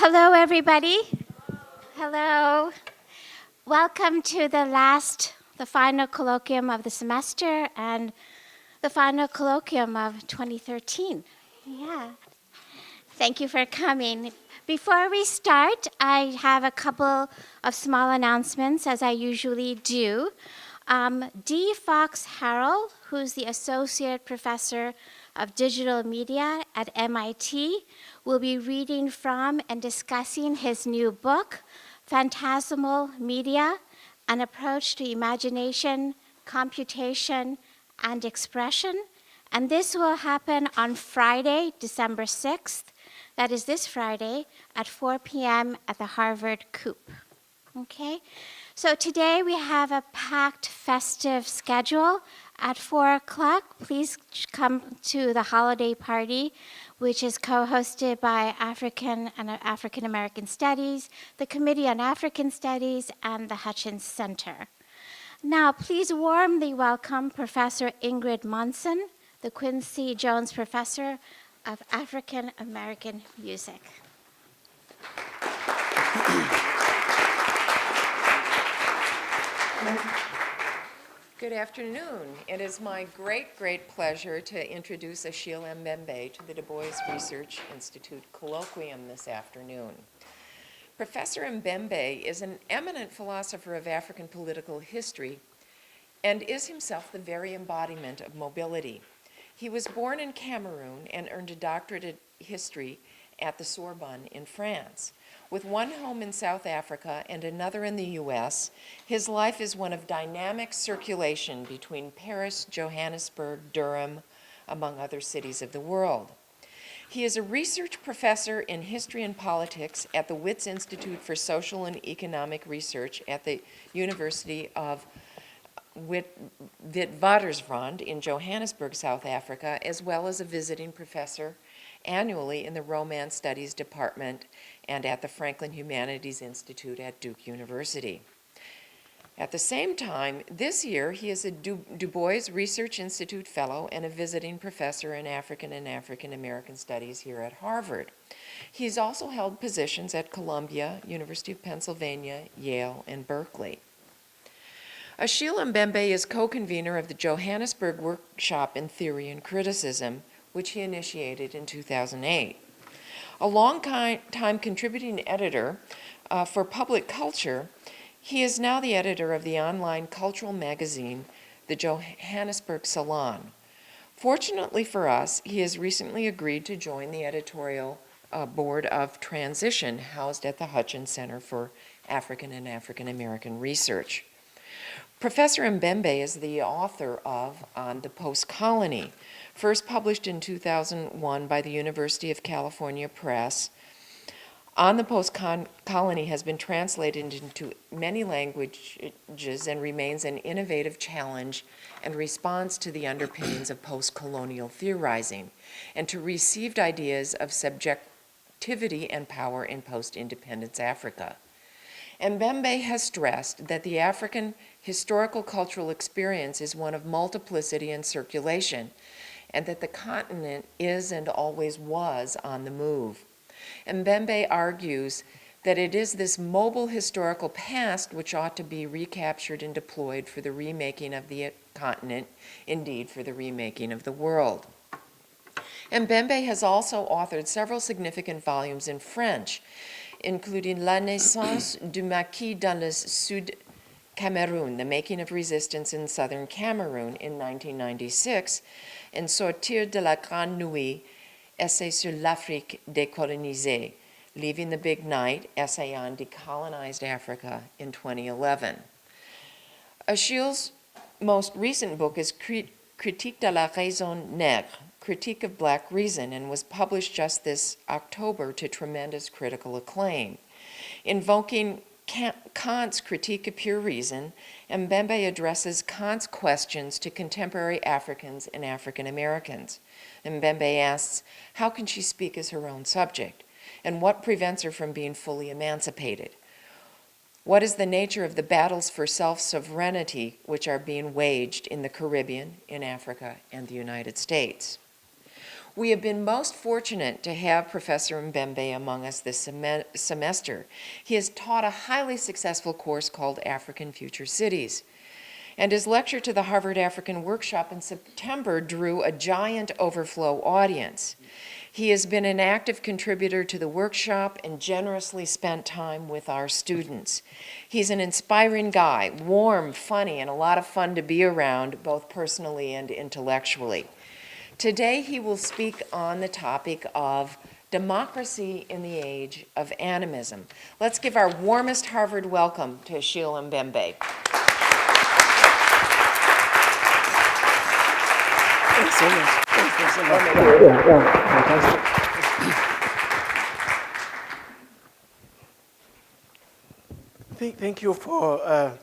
Hello, everybody. Hello. Welcome to the final colloquium of the semester and the final colloquium of 2013. Yeah. Thank you for coming. Before we start, I have a couple of small announcements, as I usually do. D. Fox Harrell, who's the Associate Professor of Digital Media at MIT, will be reading from and discussing his new book, Phantasmal Media, An Approach to Imagination, Computation, and Expression. And this will happen on Friday, December 6th. That is this Friday at 4 p.m. at the Harvard Coop. Okay? So today we have a packed festive schedule. At 4 o'clock, please come to the holiday party, which is co-hosted by African and African American Studies, the Committee on African Studies, and the Hutchins Center. Now, please warmly welcome Professor Ingrid Monson, the Quincy Jones Professor of African American Music. Good afternoon. It is my great pleasure to introduce Achille Mbembe to the Du Bois Research Institute colloquium this afternoon. Professor Mbembe is an eminent philosopher of African political history and is himself the very embodiment of mobility. He was born in Cameroon and earned a doctorate in history at the Sorbonne in France. With one home in South Africa and another in the US, his life is one of dynamic circulation between Paris, Johannesburg, Durham, among other cities of the world. He is a research professor in history and politics at the Wits Institute for Social and Economic Research at the University of Witwatersrand in Johannesburg, South Africa, as well as a visiting professor annually in the Romance Studies Department and at the Franklin Humanities Institute at Duke University. At the same time, this year, he is a Du Bois Research Institute Fellow and a visiting professor in African and African American Studies here at Harvard. He's also held positions at Columbia, University of Pennsylvania, Yale, and Berkeley. Achille Mbembe is co-convener of the Johannesburg Workshop in Theory and Criticism, which he initiated in 2008. A long-time contributing editor for public culture, he is now the editor of the online cultural magazine, the Johannesburg Salon. Fortunately for us, he has recently agreed to join the editorial board of Transition, housed at the Hutchins Center for African and African American Research. Professor Mbembe is the author of On the Post-Colony, first published in 2001 by the University of California Press. On the Post-Colony has been translated into many languages and remains an innovative challenge and response to the underpinnings of post-colonial theorizing and to received ideas of subjectivity and power in post-independence Africa. Mbembe has stressed that the African historical cultural experience is one of multiplicity and circulation, and that the continent is and always was on the move. Mbembe argues that it is this mobile historical past which ought to be recaptured and deployed for the remaking of the continent, indeed for the remaking of the world. Mbembe has also authored several significant volumes in French, including La naissance du maquis dans le Sud Cameroun, The Making of Resistance in Southern Cameroon in 1996, and Sortir de la Grande Nuit, Essay sur l'Afrique décolonisée, Leaving the Big Night, Essay on Decolonized Africa in 2011. Achille's most recent book is Critique de la Raison Nègre, Critique of Black Reason, and was published just this October to tremendous critical acclaim. Invoking Kant's Critique of Pure Reason, Mbembe addresses Kant's questions to contemporary Africans and African Americans. Mbembe asks, how can she speak as her own subject? And what prevents her from being fully emancipated? What is the nature of the battles for self-sovereignty which are being waged in the Caribbean, in Africa, and the United States? We have been most fortunate to have Professor Mbembe among us this semester. He has taught a highly successful course called African Future Cities. And his lecture to the Harvard African Workshop in September drew a giant overflow audience. He has been an active contributor to the workshop and generously spent time with our students. He's an inspiring guy, warm, funny, and a lot of fun to be around, both personally and intellectually. Today he will speak on the topic of democracy in the age of animism. Let's give our warmest Harvard welcome to Achille Mbembe. Thanks so much. Thanks so much. Fantastic. Thank you for a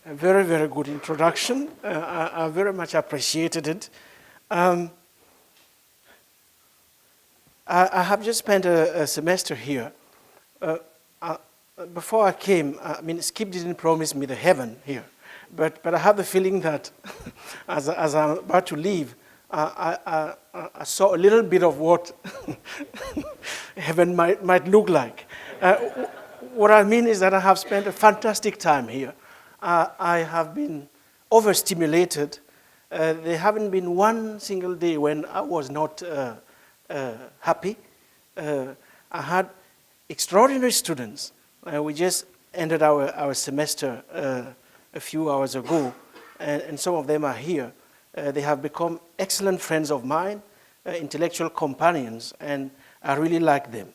very, very good introduction. I very much appreciated it. I have just spent a semester here. Before I came, I mean, Skip didn't promise me the heaven here. But I have the feeling that as I'm about to leave, I saw a little bit of what heaven might look like. What I mean is that I have spent a fantastic time here. I have been overstimulated. There haven't been one single day when I was not happy. I had extraordinary students. We just ended our semester a few hours ago, and some of them are here. They have become excellent friends of mine, intellectual companions, and I really like them.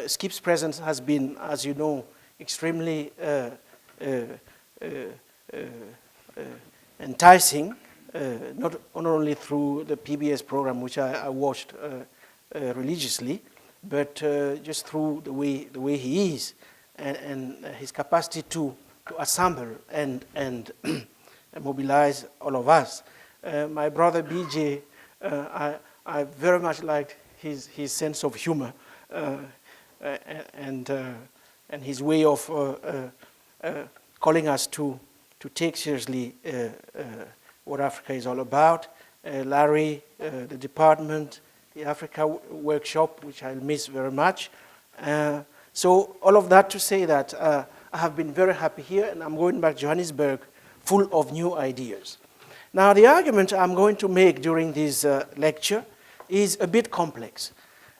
Skip's presence has been, as you know, extremely enticing, not only through the PBS program, which I watched religiously, but just through the way he is and his capacity to assemble and mobilize all of us. My brother BJ, I very much liked his sense of humor and his way of calling us to take seriously what Africa is all about. Larry, the department, the Africa workshop, which I'll miss very much. So all of that to say that I have been very happy here, and I'm going back to Johannesburg full of new ideas. Now, the argument I'm going to make during this lecture is a bit complex.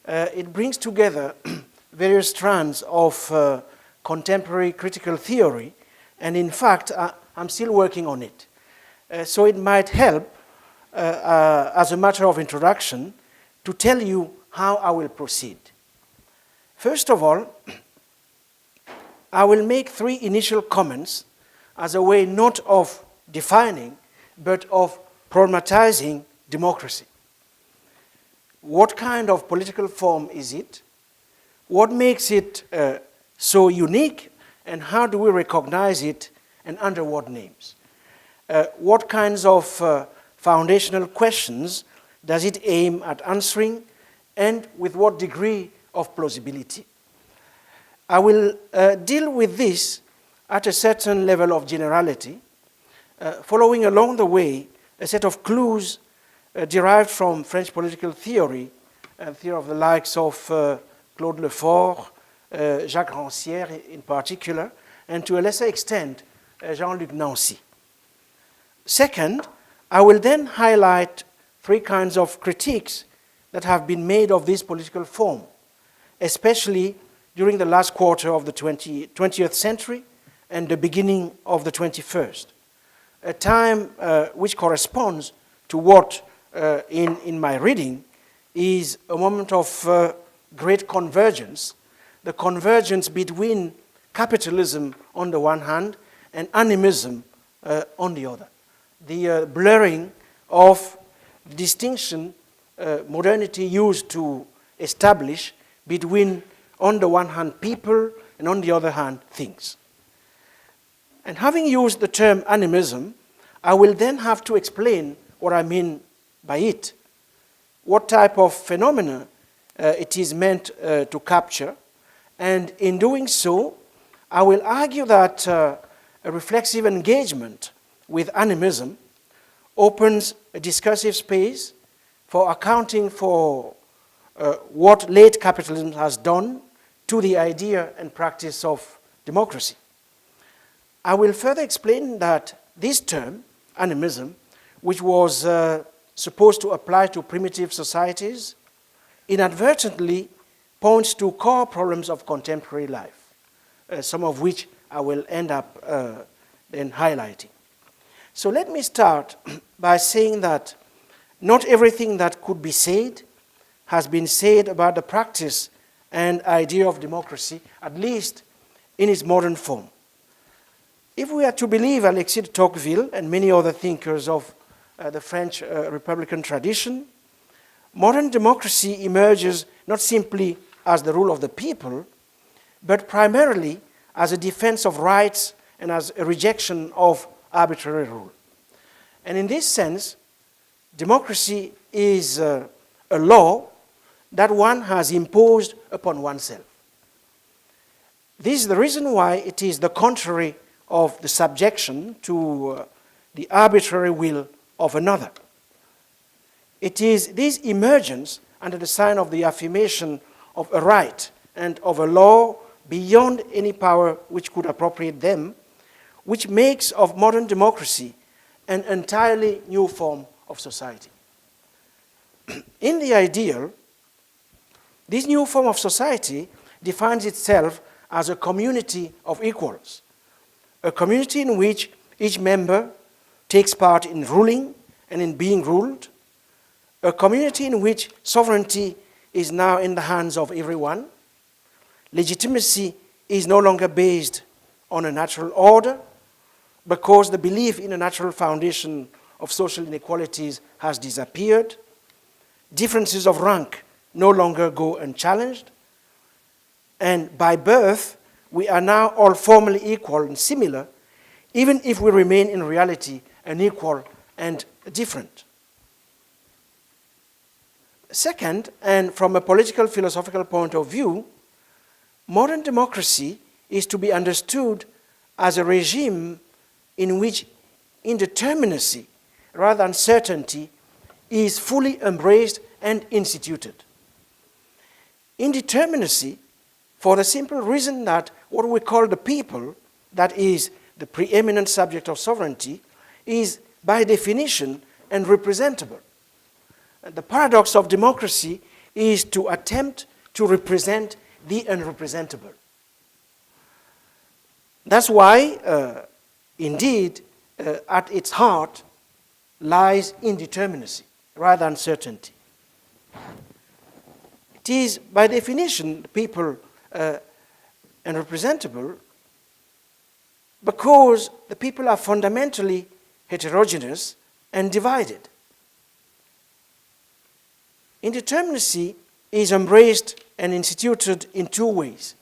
It brings together various strands of contemporary critical theory, and in fact, I'm still working on it. So it might help, as a matter of introduction, to tell you how I will proceed. First of all, I will make three initial comments as a way not of defining, but of problematizing democracy. What kind of political form is it? What makes it so unique? And how do we recognize it, and under what names? What kinds of foundational questions does it aim at answering, and with what degree of plausibility? I will deal with this at a certain level of generality, following along the way a set of clues derived from French political theory, theory of the likes of Claude Lefort, Jacques Rancière in particular, and to a lesser extent, Jean-Luc Nancy. Second, I will then highlight three kinds of critiques that have been made of this political form, especially during the last quarter of the 20th century and the beginning of the 21st, a time which corresponds to what, in my reading, is a moment of great convergence, the convergence between capitalism on the one hand and animism on the other, the blurring of distinction modernity used to establish between, on the one hand, people, and on the other hand, things. And having used the term animism, I will then have to explain what I mean by it, what type of phenomena it is meant to capture, and in doing so, I will argue that a reflexive engagement with animism opens a discursive space for accounting for what late capitalism has done to the idea and practice of democracy. I will further explain that this term, animism, which was supposed to apply to primitive societies, inadvertently points to core problems of contemporary life, some of which I will end up then highlighting. So let me start by saying that not everything that could be said has been said about the practice and idea of democracy, at least in its modern form. If we are to believe Alexis de Tocqueville and many other thinkers of the French Republican tradition, modern democracy emerges not simply as the rule of the people, but primarily as a defense of rights and as a rejection of arbitrary rule. And in this sense, democracy is a law that one has imposed upon oneself. This is the reason why it is the contrary of the subjection to the arbitrary will of another. It is this emergence under the sign of the affirmation of a right and of a law beyond any power which could appropriate them, which makes of modern democracy an entirely new form of society. In the ideal, this new form of society defines itself as a community of equals, a community in which each member takes part in ruling and in being ruled, a community in which sovereignty is now in the hands of everyone, legitimacy is no longer based on a natural order because the belief in a natural foundation of social inequalities has disappeared, differences of rank no longer go unchallenged, and by birth, we are now all formally equal and similar, even if we remain in reality unequal and different. Second, and from a political philosophical point of view, modern democracy is to be understood as a regime in which indeterminacy, rather than certainty, is fully embraced and instituted. Indeterminacy, for the simple reason that what we call the people, that is the preeminent subject of sovereignty, is by definition unrepresentable. The paradox of democracy is to attempt to represent the unrepresentable. That's why, indeed, at its heart lies indeterminacy rather than certainty. It is, by definition, the people unrepresentable because the people are fundamentally heterogeneous and divided. Indeterminacy is embraced and instituted in two ways.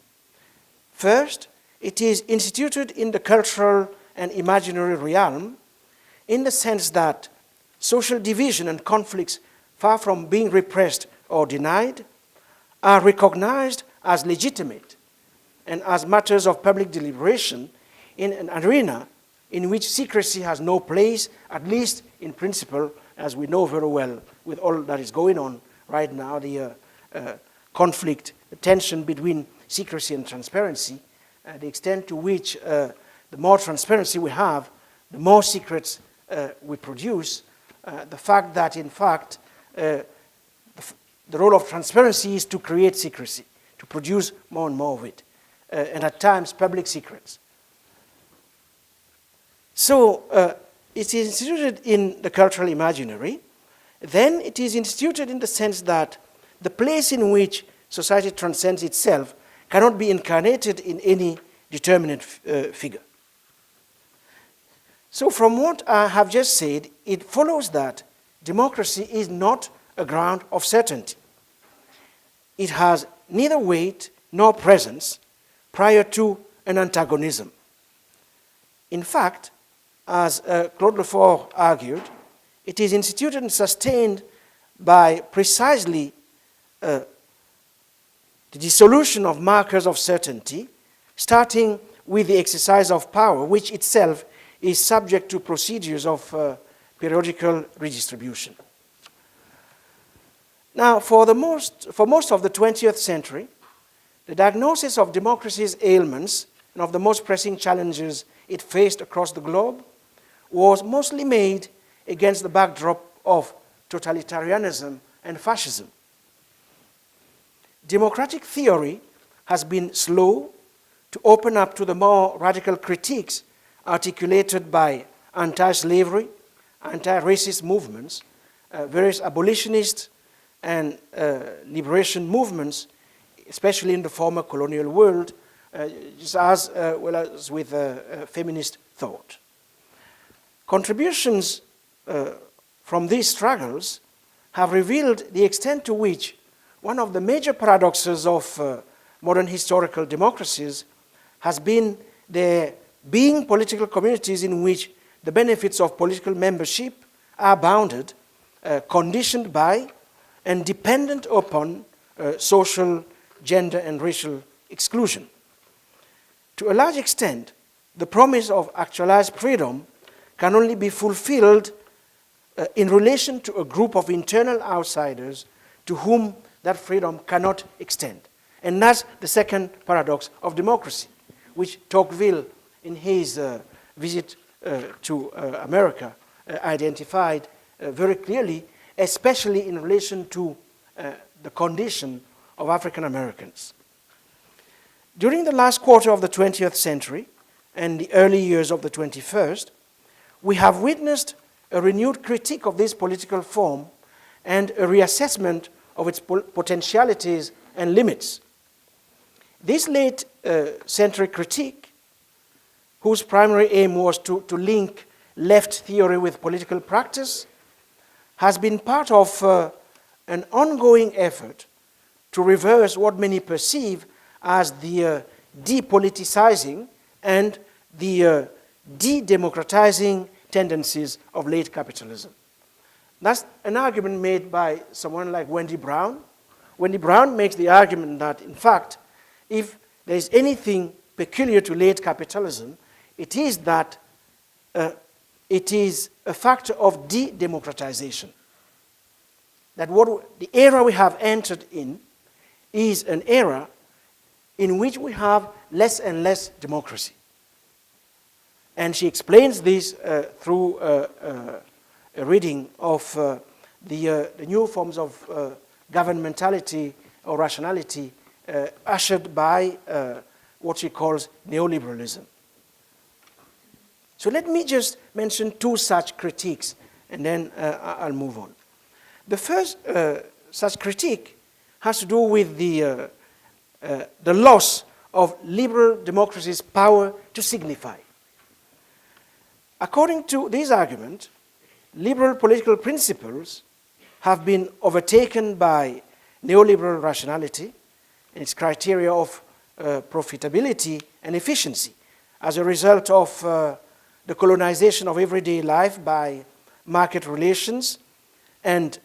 First, it is instituted in the cultural and imaginary realm in the sense that social division and conflicts, far from being repressed or denied, are recognized as legitimate and as matters of public deliberation in an arena in which secrecy has no place, at least in principle, as we know very well with all that is going on right now, the conflict, the tension between secrecy and transparency, the extent to which the more transparency we have, the more secrets we produce, the fact that, in fact, the role of transparency is to create secrecy, to produce more and more of it, and at times public secrets. So it is instituted in the cultural imaginary. Then it is instituted in the sense that the place in which society transcends itself cannot be incarnated in any determinate figure. So from what I have just said, it follows that democracy is not a ground of certainty. It has neither weight nor presence prior to an antagonism. In fact, as Claude Lefort argued, it is instituted and sustained by precisely the dissolution of markers of certainty, starting with the exercise of power, which itself is subject to procedures of periodical redistribution. Now, for most of the 20th century, the diagnosis of democracy's ailments and of the most pressing challenges it faced across the globe was mostly made against the backdrop of totalitarianism and fascism. Democratic theory has been slow to open up to the more radical critiques articulated by anti-slavery, anti-racist movements, various abolitionist and liberation movements, especially in the former colonial world, just as well as with feminist thought. Contributions from these struggles have revealed the extent to which one of the major paradoxes of modern historical democracies has been there being political communities in which the benefits of political membership are bounded, conditioned by, and dependent upon social, gender, and racial exclusion. To a large extent, the promise of actualized freedom can only be fulfilled in relation to a group of internal outsiders to whom that freedom cannot extend. And that's the second paradox of democracy, which Tocqueville, in his visit to America, identified very clearly, especially in relation to the condition of African Americans. During the last quarter of the 20th century and the early years of the 21st, we have witnessed a renewed critique of this political form and a reassessment of its potentialities and limits. This late century critique, whose primary aim was to link left theory with political practice, has been part of an ongoing effort to reverse what many perceive as the depoliticizing and the de-democratizing tendencies of late capitalism. That's an argument made by someone like Wendy Brown. Wendy Brown makes the argument that, in fact, if there is anything peculiar to late capitalism, it is that it is a factor of de-democratization. That the era we have entered in is an era in which we have less and less democracy. And she explains this through a reading of the new forms of governmentality or rationality ushered by what she calls neoliberalism. So let me just mention two such critiques, and then I'll move on. The first such critique has to do with the loss of liberal democracy's power to signify. According to this argument, liberal political principles have been overtaken by neoliberal rationality and its criteria of profitability and efficiency as a result of the colonization of everyday life by market relations, and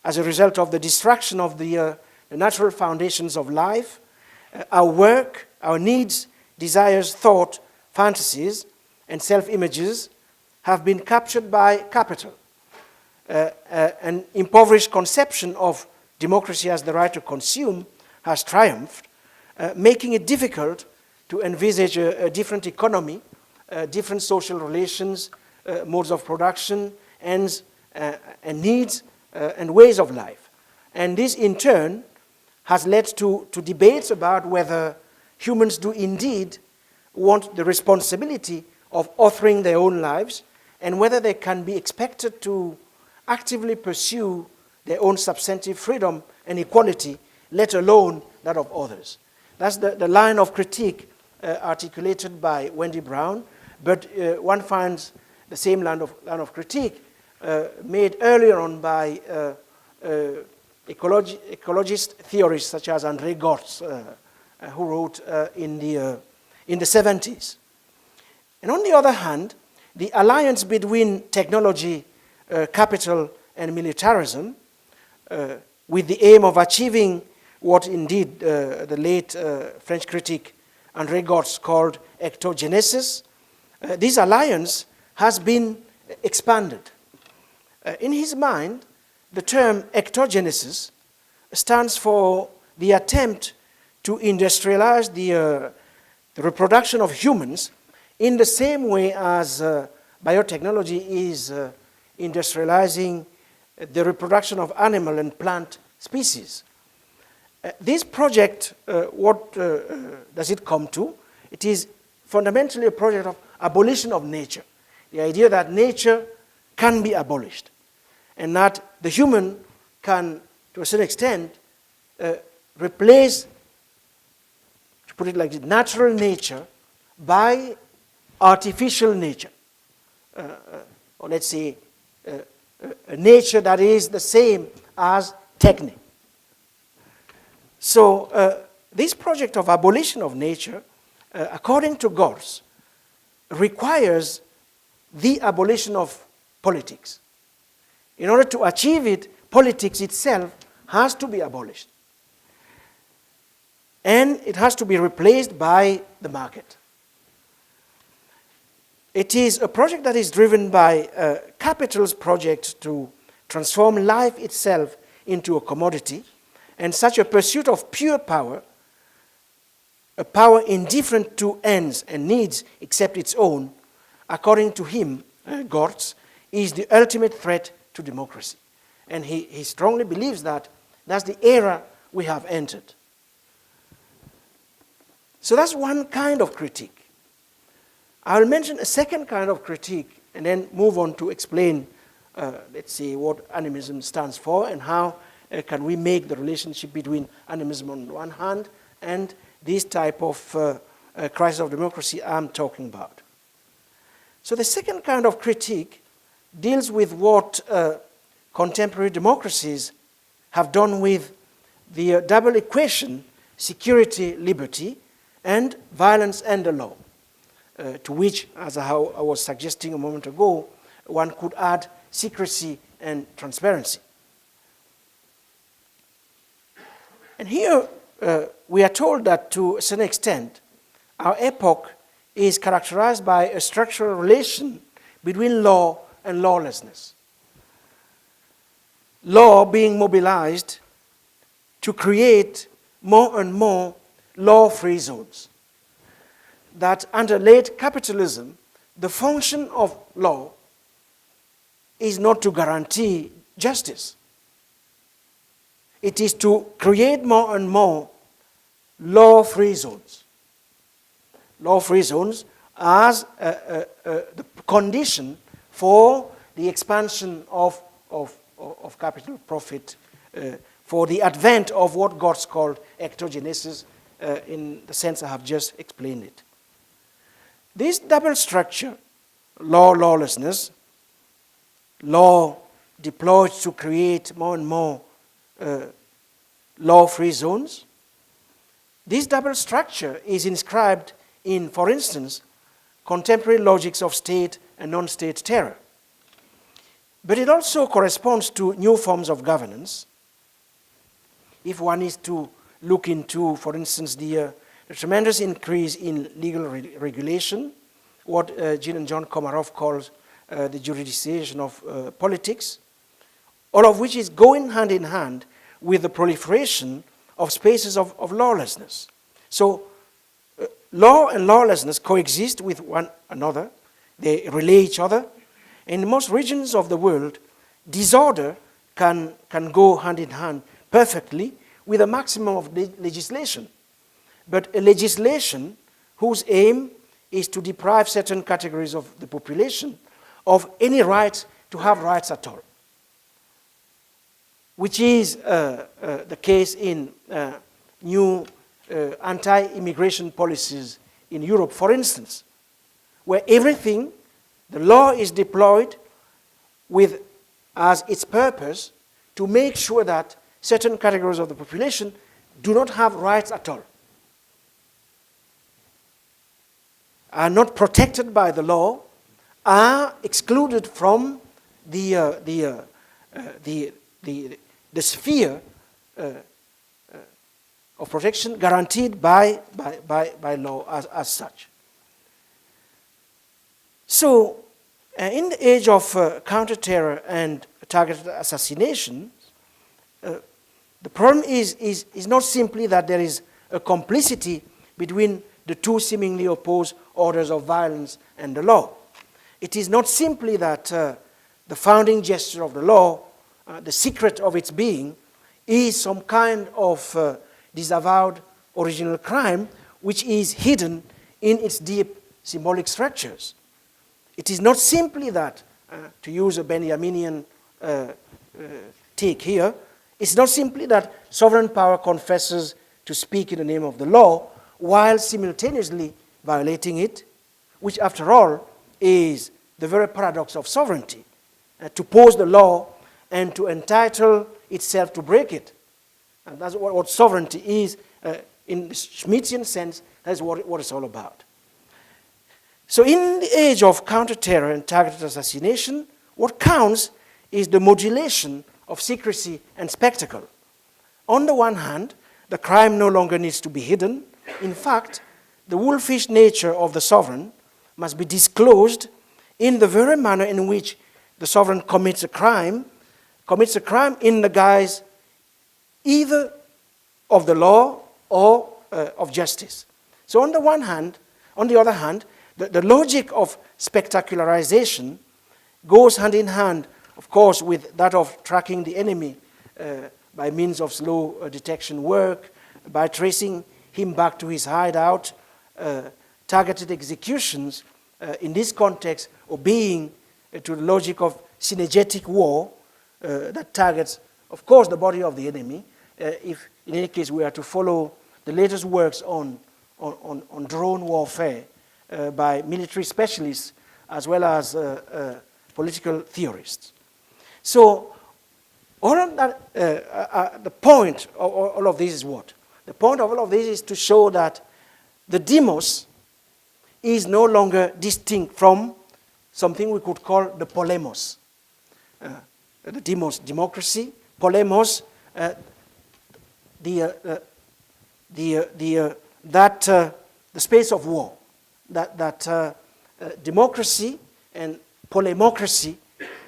as a result of the destruction of the natural foundations of life, our work, our needs, desires, thought, fantasies, and self-images have been captured by capital. An impoverished conception of democracy as the right to consume has triumphed, making it difficult to envisage a different economy, different social relations, modes of production, and needs and ways of life. And this, in turn, has led to debates about whether humans do indeed want the responsibility of authoring their own lives, and whether they can be expected to actively pursue their own substantive freedom and equality, let alone that of others. That's the line of critique articulated by Wendy Brown, but one finds the same line of critique made earlier on by ecologist theorists such as André Gortz, who wrote in the 70s. And on the other hand, the alliance between technology, capital, and militarism, with the aim of achieving what indeed the late French critic André Gortz called ectogenesis, this alliance has been expanded. In his mind, the term ectogenesis stands for the attempt to industrialize the reproduction of humans in the same way as biotechnology is industrializing the reproduction of animal and plant species. This project, what does it come to? It is fundamentally a project of abolition of nature. The idea that nature can be abolished and that the human can, to a certain extent, replace, to put it like this, natural nature by artificial nature. Or let's say a nature that is the same as technique. So this project of abolition of nature, according to Gortz, requires the abolition of politics. In order to achieve it, politics itself has to be abolished. And it has to be replaced by the market. It is a project that is driven by capital's project to transform life itself into a commodity, and such a pursuit of pure power, a power indifferent to ends and needs except its own, according to him, Gortz, is the ultimate threat to democracy. And he strongly believes that that's the era we have entered. So that's one kind of critique. I'll mention a second kind of critique and then move on to explain, let's see, what animism stands for and how can we make the relationship between animism on the one hand and this type of crisis of democracy I'm talking about. So the second kind of critique deals with what contemporary democracies have done with the double equation, security, liberty, and violence and the law, to which, as I was suggesting a moment ago, one could add secrecy and transparency. And here we are told that to a certain extent, our epoch is characterized by a structural relation between law and lawlessness. Law being mobilized to create more and more law-free zones. That under late capitalism, the function of law is not to guarantee justice. It is to create more and more law-free zones. Law-free zones as the condition for the expansion of capital profit, for the advent of what Gortz called ectogenesis, in the sense I have just explained it. This double structure, law, lawlessness, law deployed to create more and more law-free zones, this double structure is inscribed in, for instance, contemporary logics of state and non-state terror. But it also corresponds to new forms of governance. If one is to look into, for instance, the tremendous increase in legal regulation, what Jean and John Komarov calls the juridization of politics, all of which is going hand in hand with the proliferation of spaces of lawlessness. So law and lawlessness coexist with one another. They relay each other. In most regions of the world, disorder can go hand in hand perfectly with a maximum of legislation. But a legislation whose aim is to deprive certain categories of the population of any right to have rights at all, which is the case in new anti-immigration policies in Europe, for instance, where everything, the law is deployed with as its purpose to make sure that certain categories of the population do not have rights at all, are not protected by the law, are excluded from the sphere of protection guaranteed by law as such. So, in the age of counter-terror and targeted assassination, the The problem is not simply that there is a complicity between the two seemingly opposed orders of violence and the law. It is not simply that the founding gesture of the law, the secret of its being, is some kind of disavowed original crime which is hidden in its deep symbolic structures. It is not simply that, to use a Benjaminian take here, it's not simply that sovereign power confesses to speak in the name of the law while simultaneously violating it, which after all is the very paradox of sovereignty, to pose the law and to entitle itself to break it. And that's what sovereignty is in the Schmittian sense. That's what it's all about. So in the age of counter-terror and targeted assassination, what counts is the modulation of secrecy and spectacle. On the one hand, the crime no longer needs to be hidden. In fact, the wolfish nature of the sovereign must be disclosed in the very manner in which the sovereign commits a crime in the guise either of the law or of justice. So on the other hand, the logic of spectacularization goes hand in hand, of course, with that of tracking the enemy by means of slow detection work, by tracing him back to his hideout, targeted executions, in this context, obeying to the logic of synergetic war that targets, of course, the body of the enemy. If, in any case, we are to follow the latest works on drone warfare by military specialists as well as political theorists. So, all of that, the point of all of this is what? The point of all of this is to show that the demos is no longer distinct from something we could call the polemos. The demos, democracy, polemos, the space of war. That democracy and polemocracy,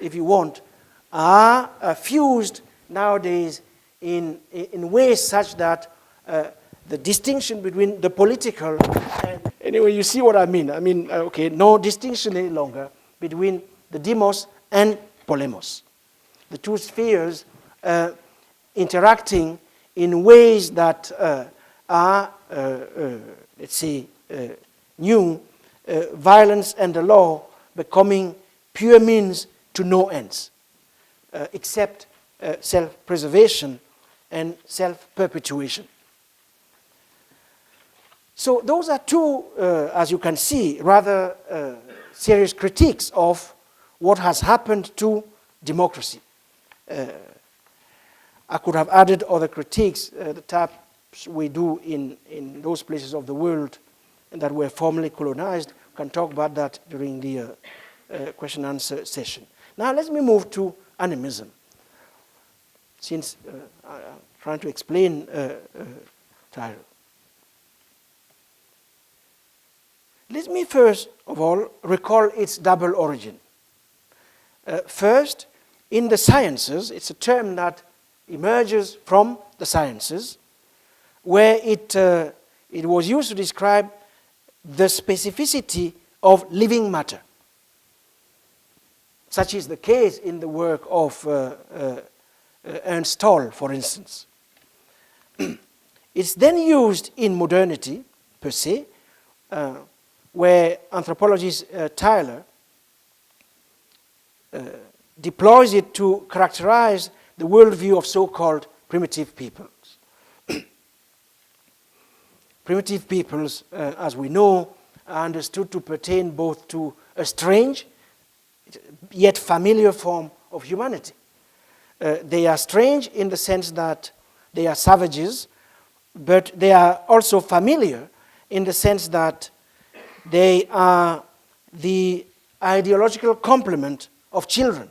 if you want, are fused nowadays in ways such that the distinction between the political and... Anyway, you see what I mean. I mean, okay, no distinction any longer between the demos and polemos. The two spheres interacting in ways that are, let's say, new, violence and the law becoming pure means to no ends, except self-preservation and self-perpetuation. So those are two, as you can see, rather serious critiques of what has happened to democracy. I could have added other critiques, the types we do in those places of the world that were formerly colonized. We can talk about that during the question and answer session. Now let me move to animism. Since I'm trying to explain title. Let me first of all recall its double origin. First, in the sciences, it's a term that emerges from the sciences, where it was used to describe the specificity of living matter. Such is the case in the work of Ernst Toll, for instance. It's then used in modernity, per se, where anthropologist Tyler deploys it to characterize the worldview of so-called primitive peoples. Primitive peoples, as we know, are understood to pertain both to a strange yet familiar form of humanity. They are strange in the sense that they are savages, but they are also familiar in the sense that they are the ideological complement of children.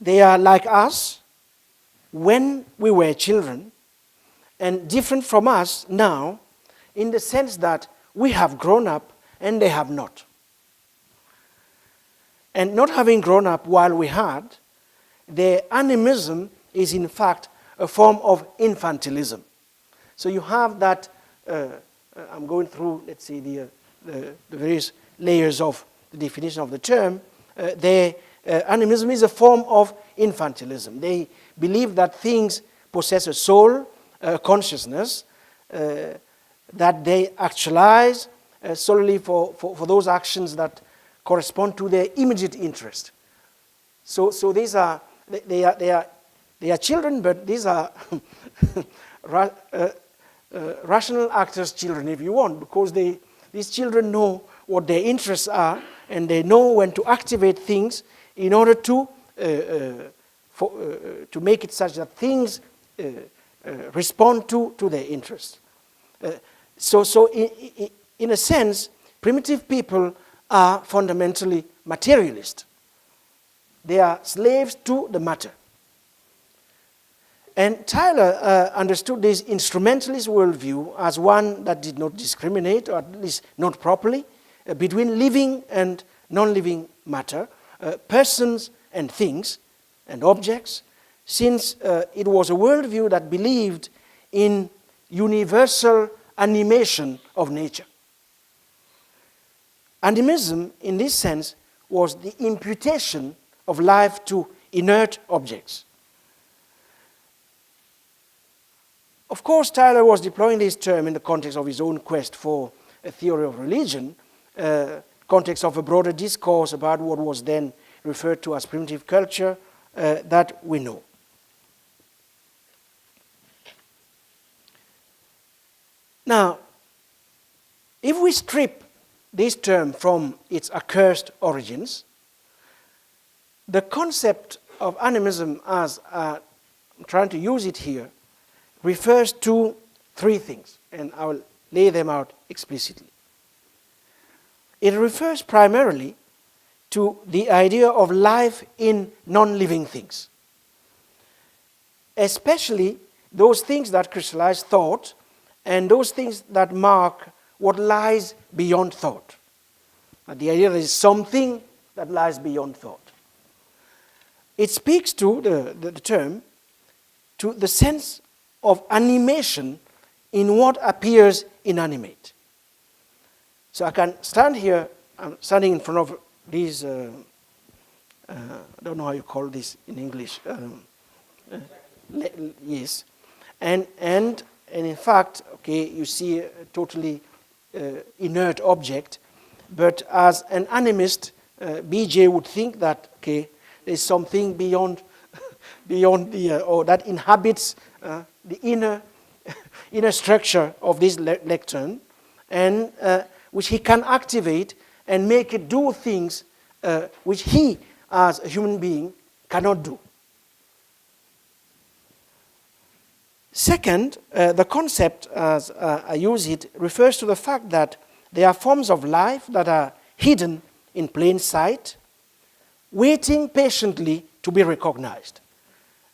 They are like us when we were children, and different from us now in the sense that we have grown up and they have not. And not having grown up while we had, their animism is in fact a form of infantilism. So you have that, I'm going through, let's say, the various layers of the definition of the term. Animism is a form of infantilism. They believe that things possess a soul, a consciousness, that they actualize solely for those actions that correspond to their immediate interest. So these are, they are children, but these are rational actors' children, if you want, because these children know what their interests are, and they know when to activate things in order to make it such that things respond to their interests. So in a sense, primitive people are fundamentally materialist. They are slaves to the matter. And Tyler understood this instrumentalist worldview as one that did not discriminate, or at least not properly, between living and non-living matter, persons and things and objects, since it was a worldview that believed in universal animation of nature. Animism, in this sense, was the imputation of life to inert objects. Of course, Tyler was deploying this term in the context of his own quest for a theory of religion, context of a broader discourse about what was then referred to as primitive culture that we know. Now, if we strip this term from its accursed origins, the concept of animism, as I'm trying to use it here, refers to three things, and I will lay them out explicitly. It refers primarily to the idea of life in non-living things, especially those things that crystallize thought and those things that mark what lies beyond thought. The idea that there is something that lies beyond thought. It speaks to the term, to the sense of animation in what appears inanimate. So I can stand here, I'm standing in front of these, I don't know how you call this in English, yes, and in fact, okay, you see a totally inert object, but as an animist, BJ would think that, okay, there's something beyond the, or that inhabits the inner structure of this lectern, and which he can activate and make it do things which he, as a human being, cannot do. Second, the concept, as I use it, refers to the fact that there are forms of life that are hidden in plain sight, waiting patiently to be recognized.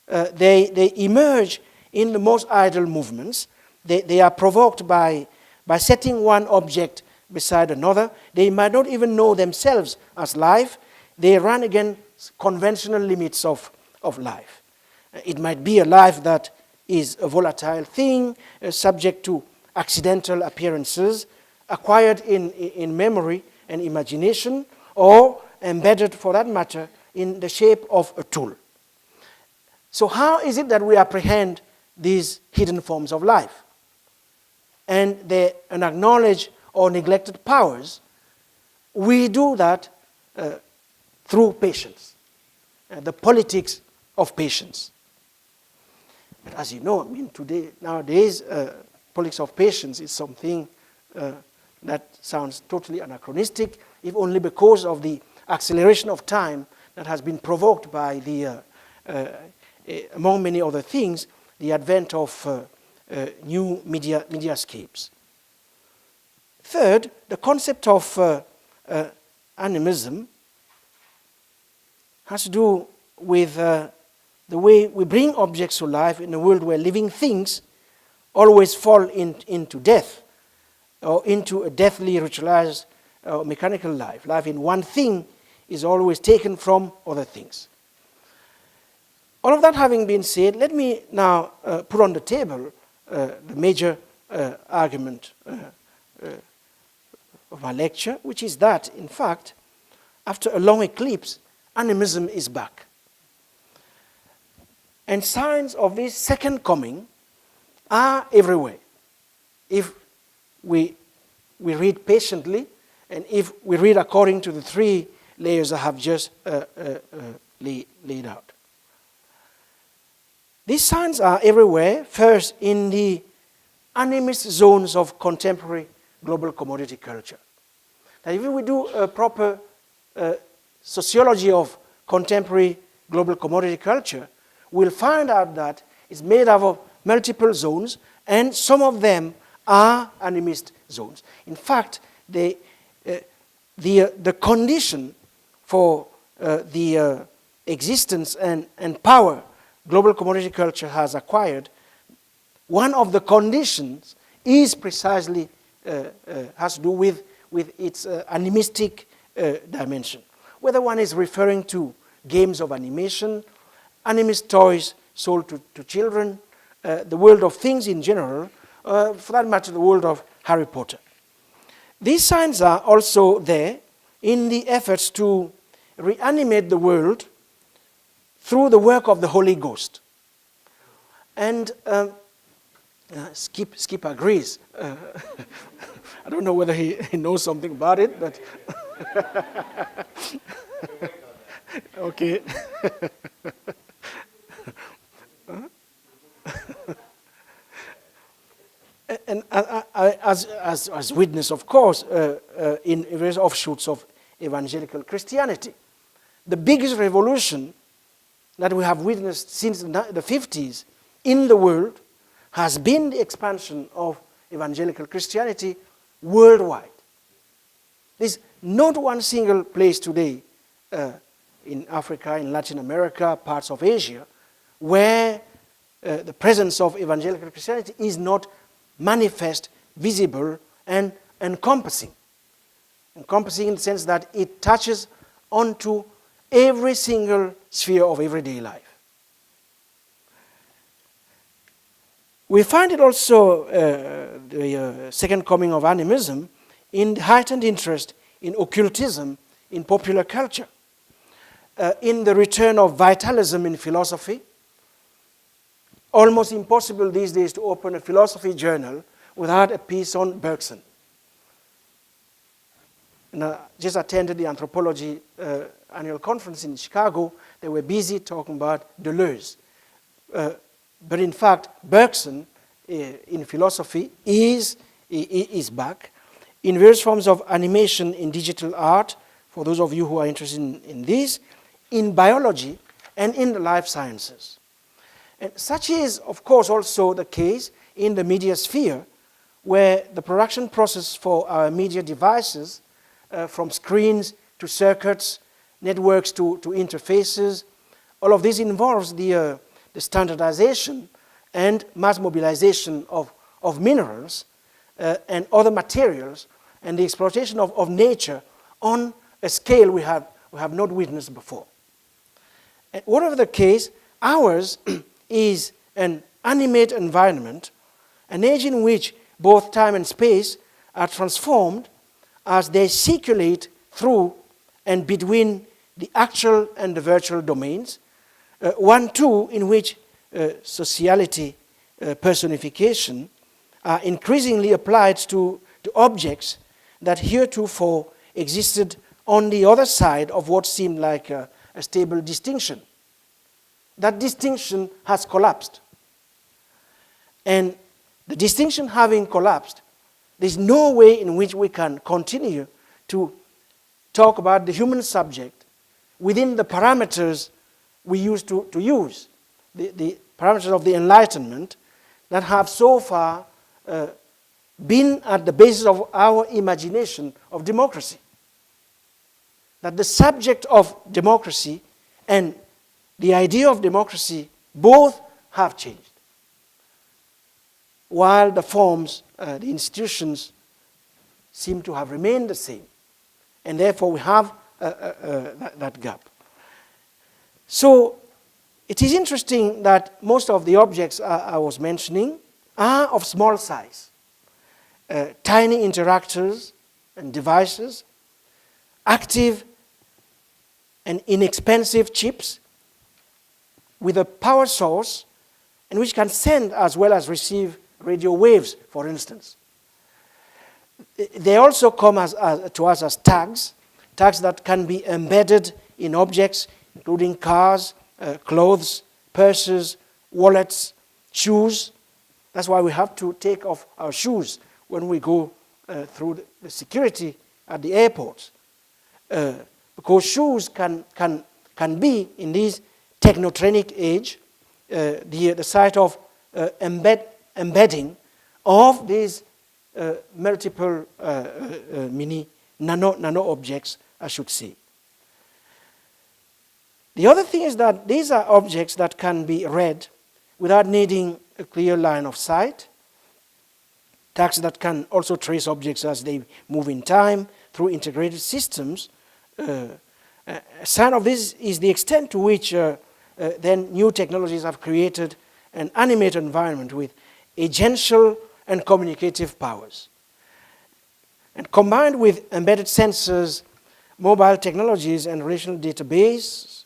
They emerge in the most idle movements. They are provoked by setting one object beside another. They might not even know themselves as life. They run against conventional limits of life. It might be a life that is a volatile thing, subject to accidental appearances, acquired in memory and imagination, or embedded, for that matter, in the shape of a tool. So how is it that we apprehend these hidden forms of life and their unacknowledged or neglected powers? We do that through patience, the politics of patience. But as you know, I mean, nowadays, politics of patience is something that sounds totally anachronistic, if only because of the acceleration of time that has been provoked by the, among many other things, the advent of new mediascapes. Third, the concept of animism has to do with the way we bring objects to life in a world where living things always fall into death, or into a deathly ritualized mechanical life. Life in one thing is always taken from other things. All of that having been said, let me now put on the table the major argument of our lecture, which is that, in fact, after a long eclipse, animism is back. And signs of this second coming are everywhere. If we read patiently, and if we read according to the three layers I have just laid out. These signs are everywhere, first in the animist zones of contemporary global commodity culture. Now, if we do a proper sociology of contemporary global commodity culture, we'll find out that it's made up of multiple zones, and some of them are animist zones. In fact, the condition for the existence and power global commodity culture has acquired, one of the conditions is precisely has to do with its animistic dimension. Whether one is referring to games of animation, animist toys sold to children, the world of things in general, for that matter, the world of Harry Potter. These signs are also there in the efforts to reanimate the world through the work of the Holy Ghost. And Skip agrees. I don't know whether he knows something about it, but okay. And as witness, of course, in various offshoots of evangelical Christianity, the biggest revolution that we have witnessed since the 50s in the world has been the expansion of evangelical Christianity worldwide. There's not one single place today in Africa, in Latin America, parts of Asia, where the presence of evangelical Christianity is not manifest, visible, and encompassing. Encompassing in the sense that it touches onto every single sphere of everyday life. We find it also, the second coming of animism, in heightened interest in occultism in popular culture, in the return of vitalism in philosophy. Almost impossible these days to open a philosophy journal without a piece on Bergson. And I just attended the anthropology annual conference in Chicago. They were busy talking about Deleuze. But in fact, Bergson in philosophy is back. In various forms of animation in digital art, for those of you who are interested in this, in biology and in the life sciences. And such is, of course, also the case in the media sphere, where the production process for our media devices, from screens to circuits, networks to interfaces, all of this involves the standardization and mass mobilization of minerals and other materials, and the exploitation of nature on a scale we have not witnessed before. And whatever the case, ours is an animate environment, an age in which both time and space are transformed as they circulate through and between the actual and the virtual domains, one too in which sociality personification are increasingly applied to objects that heretofore existed on the other side of what seemed like a stable distinction. That distinction has collapsed. And the distinction having collapsed, there's no way in which we can continue to talk about the human subject within the parameters we used to use, the parameters of the Enlightenment that have so far been at the basis of our imagination of democracy. That the subject of democracy and the idea of democracy both have changed, while the forms, the institutions seem to have remained the same. And therefore we have that gap. So It is interesting that most of the objects I was mentioning are of small size. Tiny interactors and devices, active and inexpensive chips with a power source and which can send as well as receive radio waves, for instance. They also come to us as tags that can be embedded in objects, including cars, clothes, purses, wallets, shoes. That's why we have to take off our shoes when we go through the security at the airport. Because shoes can be, in this technotronic age, the site of embedding of these multiple mini nano objects, I should say. The other thing is that these are objects that can be read without needing a clear line of sight. Tags that can also trace objects as they move in time through integrated systems. A sign of this is the extent to which then new technologies have created an animated environment with agential and communicative powers. And combined with embedded sensors, mobile technologies, and relational databases,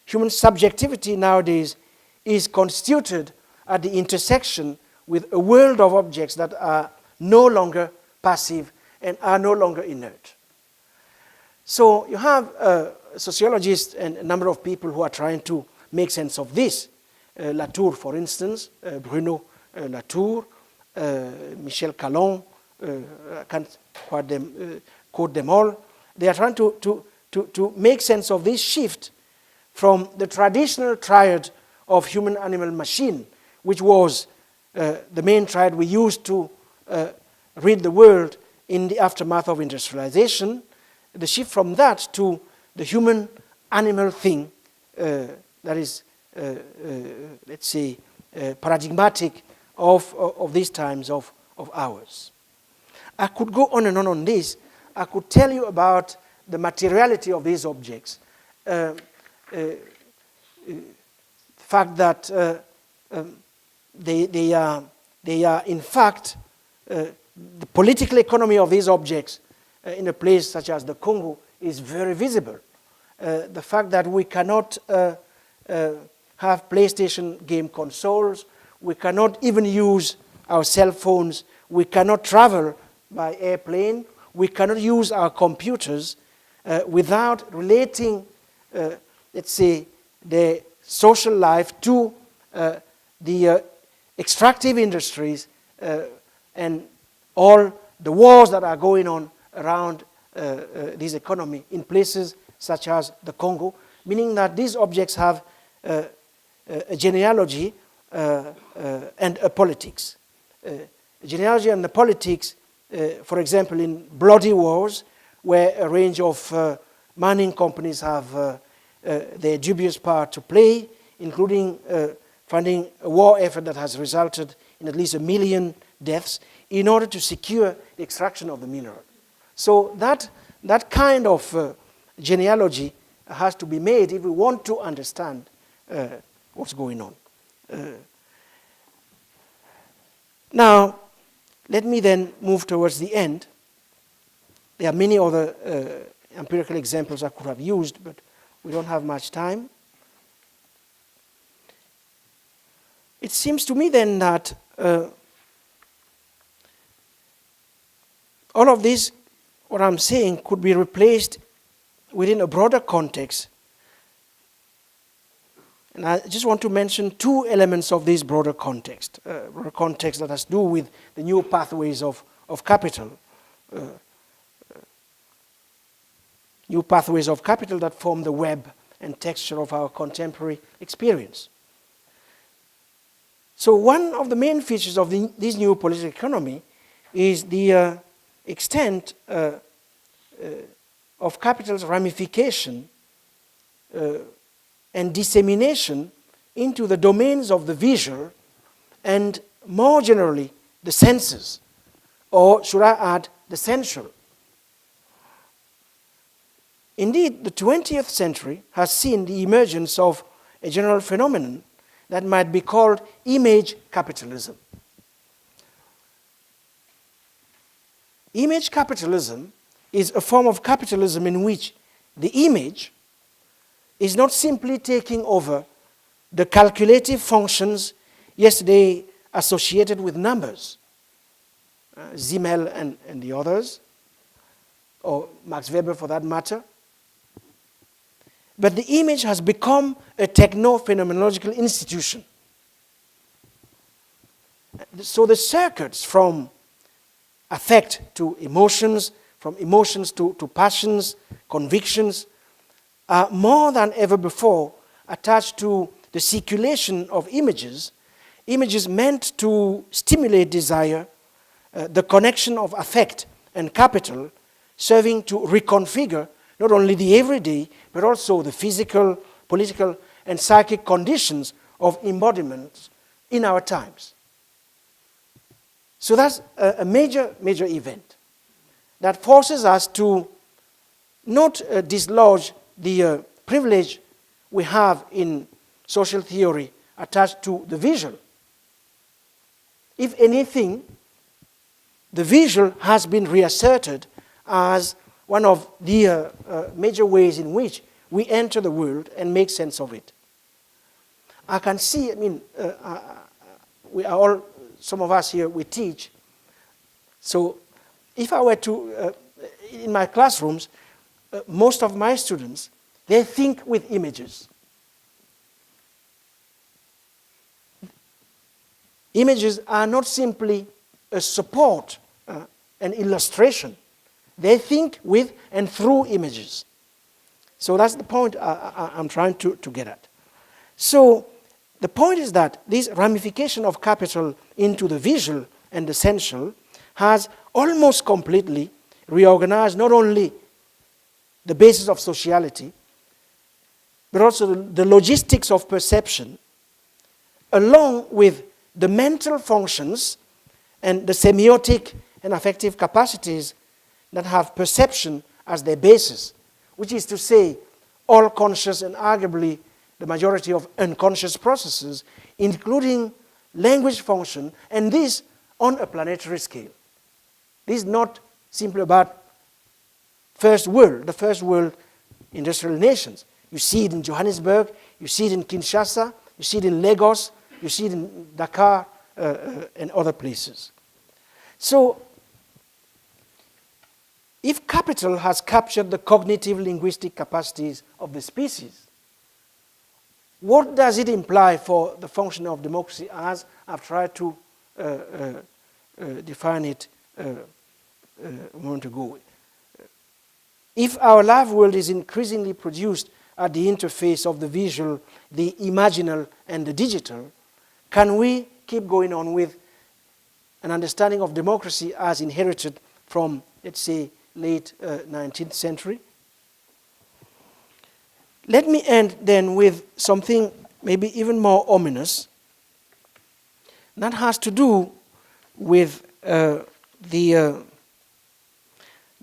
human subjectivity nowadays is constituted at the intersection with a world of objects that are no longer passive and are no longer inert. So you have sociologists and a number of people who are trying to make sense of this. Latour, for instance, Bruno Latour, Michel Calon, I can't quote them all. They are trying to make sense of this shift from the traditional triad of human, animal, machine, which was the main triad we used to read the world in the aftermath of industrialization, the shift from that to the human, animal thing that is, let's say, paradigmatic of these times of ours. I could go on and on this. I could tell you about the materiality of these objects. The fact that they are in fact the political economy of these objects in a place such as the Congo is very visible. The fact that we cannot have PlayStation game consoles, we cannot even use our cell phones, we cannot travel by airplane, we cannot use our computers without relating, let's say, the social life to the extractive industries and all the wars that are going on around this economy in places such as the Congo, meaning that these objects have a genealogy and a politics. A genealogy and the politics, for example, in bloody wars, where a range of mining companies have their dubious part to play, including funding a war effort that has resulted in at least 1 million deaths in order to secure the extraction of the mineral. So that kind of genealogy has to be made if we want to understand what's going on. Now, let me then move towards the end. There are many other empirical examples I could have used, but we don't have much time. It seems to me then that all of this, what I'm saying, could be replaced within a broader context. And I just want to mention two elements of this broader context that has to do with the new pathways of capital. New pathways of capital that form the web and texture of our contemporary experience. So one of the main features of this new political economy is the extent of capital's ramification and dissemination into the domains of the visual and, more generally, the senses, or should I add, the sensual. Indeed, the 20th century has seen the emergence of a general phenomenon that might be called image capitalism. Image capitalism is a form of capitalism in which the image is not simply taking over the calculative functions yesterday associated with numbers, Simmel and the others, or Max Weber for that matter. But the image has become a techno-phenomenological institution. So the circuits from affect to emotions, from emotions to passions, convictions, are more than ever before attached to the circulation of images, images meant to stimulate desire, the connection of affect and capital, serving to reconfigure not only the everyday, but also the physical, political, and psychic conditions of embodiments in our times. So that's a major event that forces us to not dislodge the privilege we have in social theory attached to the visual. If anything, the visual has been reasserted as one of the major ways in which we enter the world and make sense of it. I can see, we are all, some of us here, we teach. So if I were to, in my classrooms, most of my students, they think with images. Images are not simply a support, an illustration. They think with and through images. So that's the point I'm trying to get at. So the point is that this ramification of capital into the visual and the sensual has almost completely reorganized not only the basis of sociality, but also the logistics of perception, along with the mental functions and the semiotic and affective capacities that have perception as their basis, which is to say, all conscious and arguably the majority of unconscious processes, including language function, and this on a planetary scale. This is not simply about the first world industrial nations. You see it in Johannesburg, you see it in Kinshasa, you see it in Lagos, you see it in Dakar and other places. So, if capital has captured the cognitive linguistic capacities of the species, what does it imply for the function of democracy as I've tried to define it a moment ago? If our live world is increasingly produced at the interface of the visual, the imaginal, and the digital, can we keep going on with an understanding of democracy as inherited from, let's say, late 19th century? Let me end then with something maybe even more ominous. That has to do with the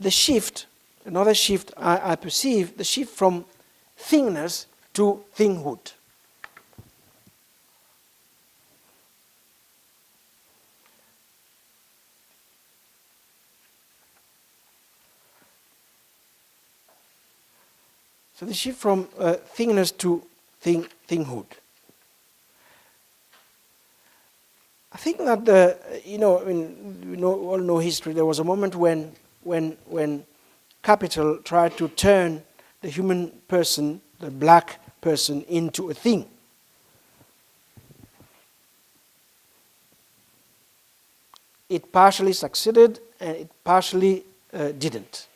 shift, another shift I perceive, the shift from thingness to thinghood. So the shift from thingness to thinghood. I think that we all know history. There was a moment when capital tried to turn the human person, the black person, into a thing. It partially succeeded and it partially didn't.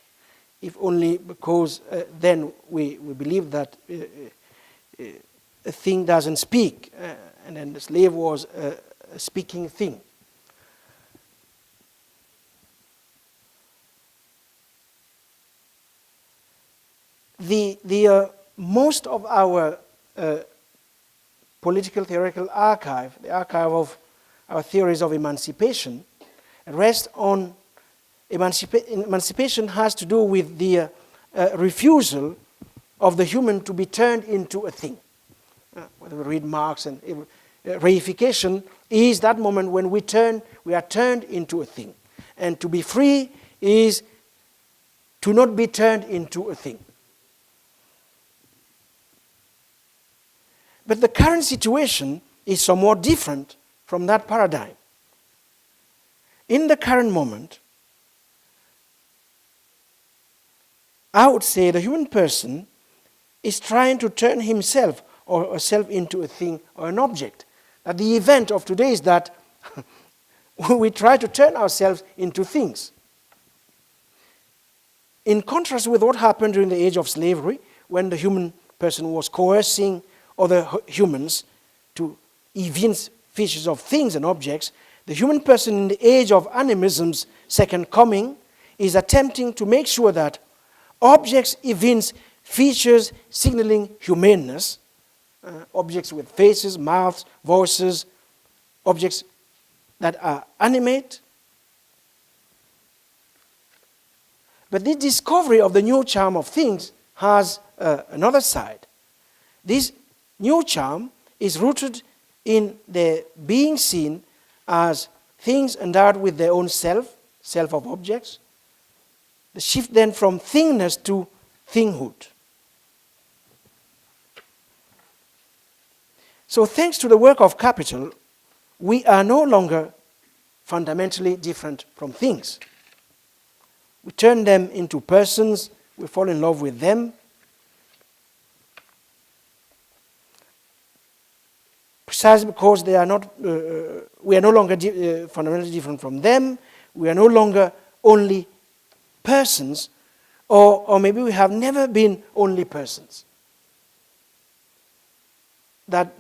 If only because then we believe that a thing doesn't speak, and then the slave was a speaking thing. The most of our political theoretical archive, the archive of our theories of emancipation, rests on emancipation has to do with the refusal of the human to be turned into a thing. whether we read Marx, and reification is that moment when we are turned into a thing. And to be free is to not be turned into a thing. But the current situation is somewhat different from that paradigm. In the current moment, I would say the human person is trying to turn himself or herself into a thing or an object. That the event of today is that we try to turn ourselves into things. In contrast with what happened during the age of slavery, when the human person was coercing other humans to evince features of things and objects, the human person in the age of Animism's second coming is attempting to make sure that objects evince features signaling humaneness, objects with faces, mouths, voices, objects that are animate. But the discovery of the new charm of things has another side. This new charm is rooted in their being seen as things endowed with their own self of objects. The shift then from thingness to thinghood. So thanks to the work of capital, we are no longer fundamentally different from things. We turn them into persons, we fall in love with them. Precisely because they are not, we are no longer fundamentally different from them, we are no longer only persons, or maybe we have never been only persons. That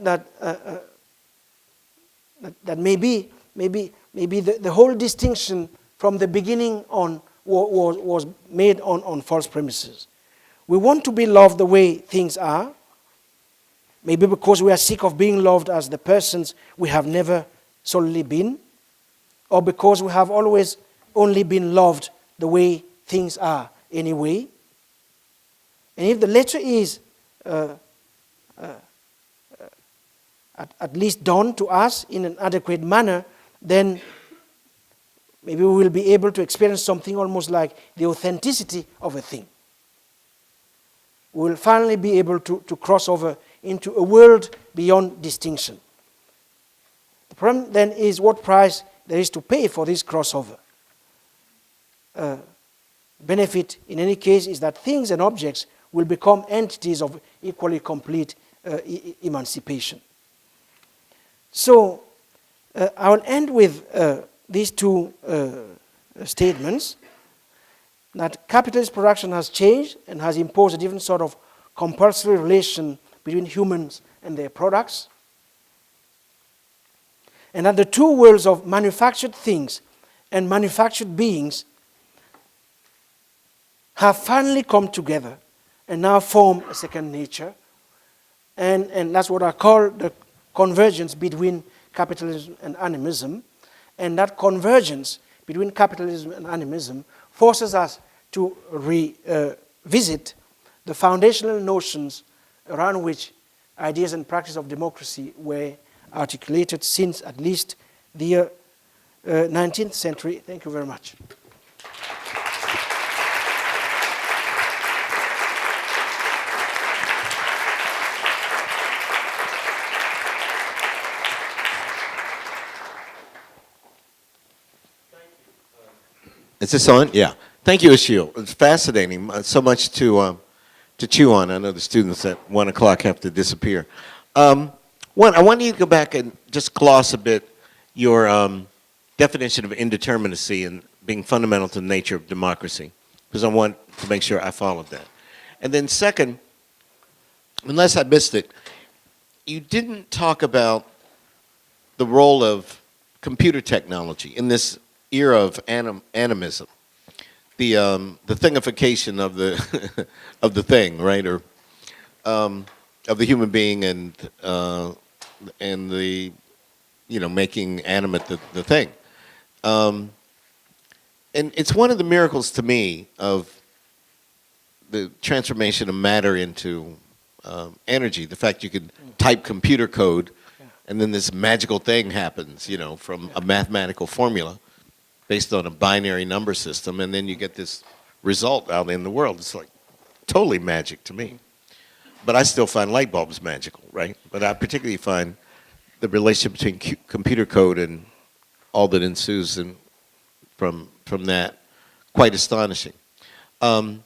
maybe the whole distinction from the beginning on was made on false premises. We want to be loved the way things are, maybe because we are sick of being loved as the persons we have never solely been, or because we have always only been loved the way things are anyway. And if the latter is at least done to us in an adequate manner, then maybe we will be able to experience something almost like the authenticity of a thing. We will finally be able to cross over into a world beyond distinction. The problem then is what price there is to pay for this crossover. Benefit in any case is that things and objects will become entities of equally complete emancipation. So I will end with these two statements, that capitalist production has changed and has imposed a different sort of compulsory relation between humans and their products, and that the two worlds of manufactured things and manufactured beings have finally come together and now form a second nature, and that's what I call the convergence between capitalism and animism. And that convergence between capitalism and animism forces us to revisit the foundational notions around which ideas and practice of democracy were articulated since at least the 19th century. Thank you very much. Is this on? Yeah. Thank you, Achille. It's fascinating. So much to chew on. I know the students at 1 o'clock have to disappear. I want you to go back and just gloss a bit your definition of indeterminacy and being fundamental to the nature of democracy, because I want to make sure I followed that. And then second, unless I missed it, you didn't talk about the role of computer technology in this era of animism, the thingification of the of the thing, right, or of the human being, and the making animate the thing, and it's one of the miracles to me of the transformation of matter into energy. The fact you could type computer code, and then this magical thing happens, you know, from a mathematical formula based on a binary number system, and then you get this result out in the world. It's like totally magic to me. But I still find light bulbs magical, right? But I particularly find the relationship between computer code and all that ensues from that quite astonishing. And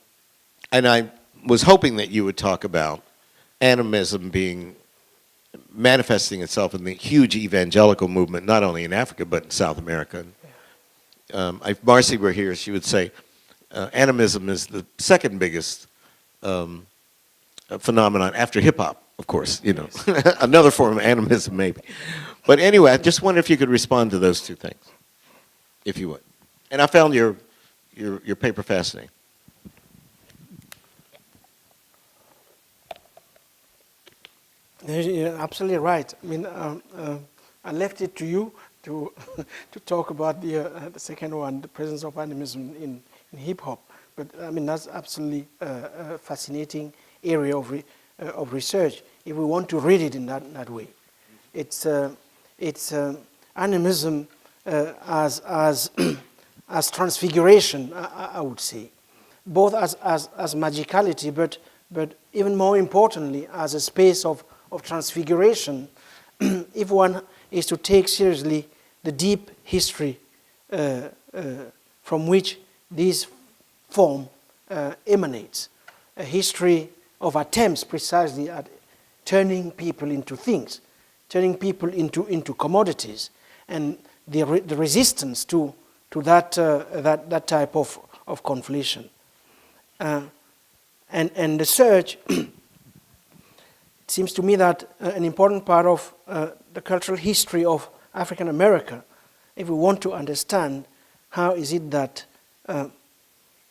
I was hoping that you would talk about animism manifesting itself in the huge evangelical movement, not only in Africa, but in South America. If Marcy were here, she would say animism is the second biggest phenomenon after hip-hop, of course, you know. Another form of animism, maybe. But anyway, I just wonder if you could respond to those two things, if you would. And I found your paper fascinating. You're absolutely right. I mean, I left it to you to to talk about the second one, the presence of animism in hip hop. But I mean, that's absolutely a fascinating area of research. If we want to read it in that way, it's animism as as transfiguration. I would say, both as magicality, but even more importantly, as a space of transfiguration, if one is to take seriously the deep history from which this form emanates, a history of attempts precisely at turning people into things, turning people into commodities, and the resistance to that type of conflation, and the search. It seems to me that an important part of the cultural history of African America, if we want to understand how is it that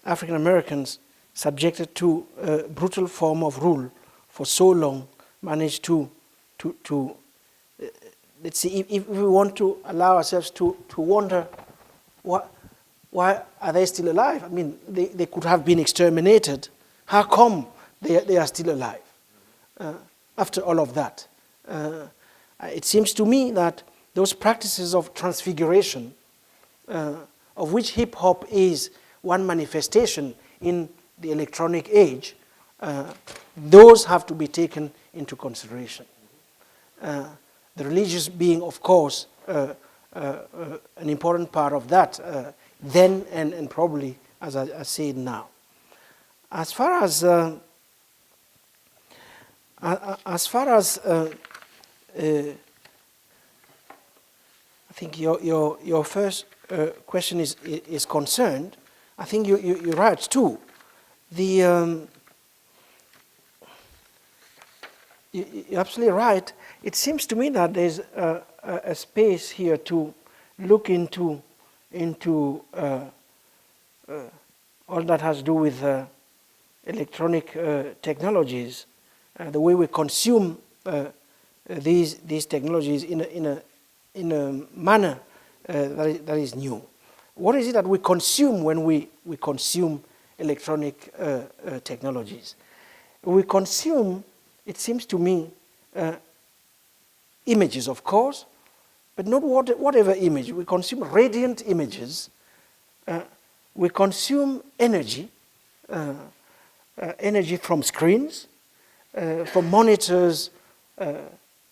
African Americans, subjected to a brutal form of rule for so long, managed to let's see, if we want to allow ourselves to wonder why are they still alive? I mean, they could have been exterminated. How come they are still alive? After all of that, it seems to me that those practices of transfiguration, of which hip-hop is one manifestation in the electronic age, those have to be taken into consideration. The religious being, of course, an important part of that, then and probably, as I said now. As far as I think your first question is concerned, I think you're right too. You're absolutely right. It seems to me that there's a space here to look into all that has to do with electronic technologies. The way we consume these technologies in a manner that is new. What is it that we consume when we consume electronic technologies? We consume, it seems to me, images, of course, but not whatever image. We consume radiant images. We consume energy, energy from screens, from monitors,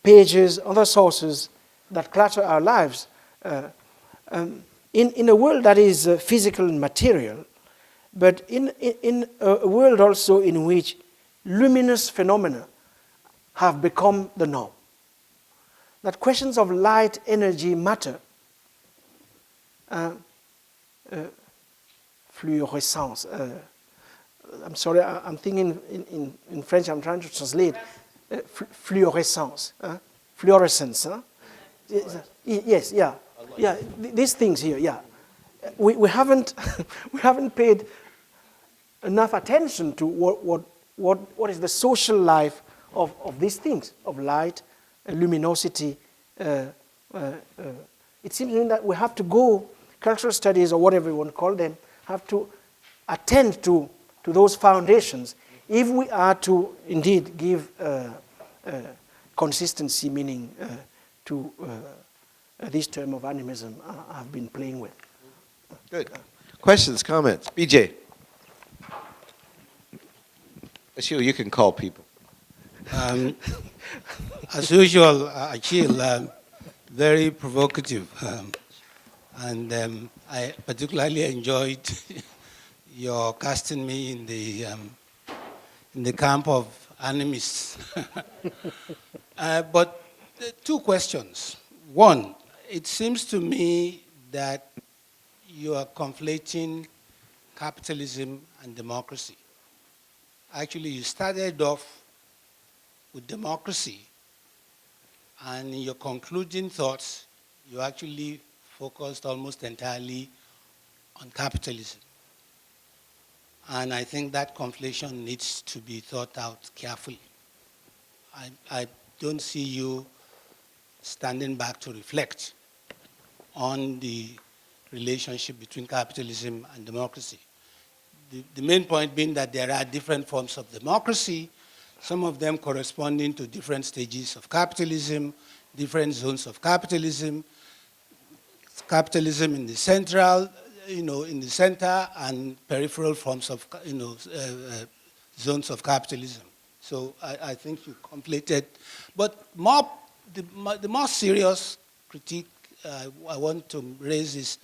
pages, other sources that clutter our lives. In a world that is physical and material, but in a world also in which luminous phenomena have become the norm. That questions of light, energy, matter, fluorescence. I'm sorry, I'm thinking in French, I'm trying to translate. Fluorescence, fluorescence. Yes, yeah. Yeah, these things here, yeah. We haven't we haven't paid enough attention to what is the social life of these things, of light, luminosity. It seems to me that we have to go, cultural studies or whatever you want to call them, have to attend to those foundations if we are to indeed give consistency, meaning to this term of animism I've been playing with. Good. Questions, comments? BJ. Achille, you can call people. As usual, Achille, very provocative. And I particularly enjoyed your casting me in the camp of animists. But two questions. One, it seems to me that you are conflating capitalism and democracy. Actually, you started off with democracy, and in your concluding thoughts, you actually focused almost entirely on capitalism. And I think that conflation needs to be thought out carefully. I don't see you standing back to reflect on the relationship between capitalism and democracy. The main point being that there are different forms of democracy, some of them corresponding to different stages of capitalism, different zones of capitalism, capitalism in the central, in the center, and peripheral forms of, zones of capitalism. So I think you completed. But the more serious critique I want to raise is,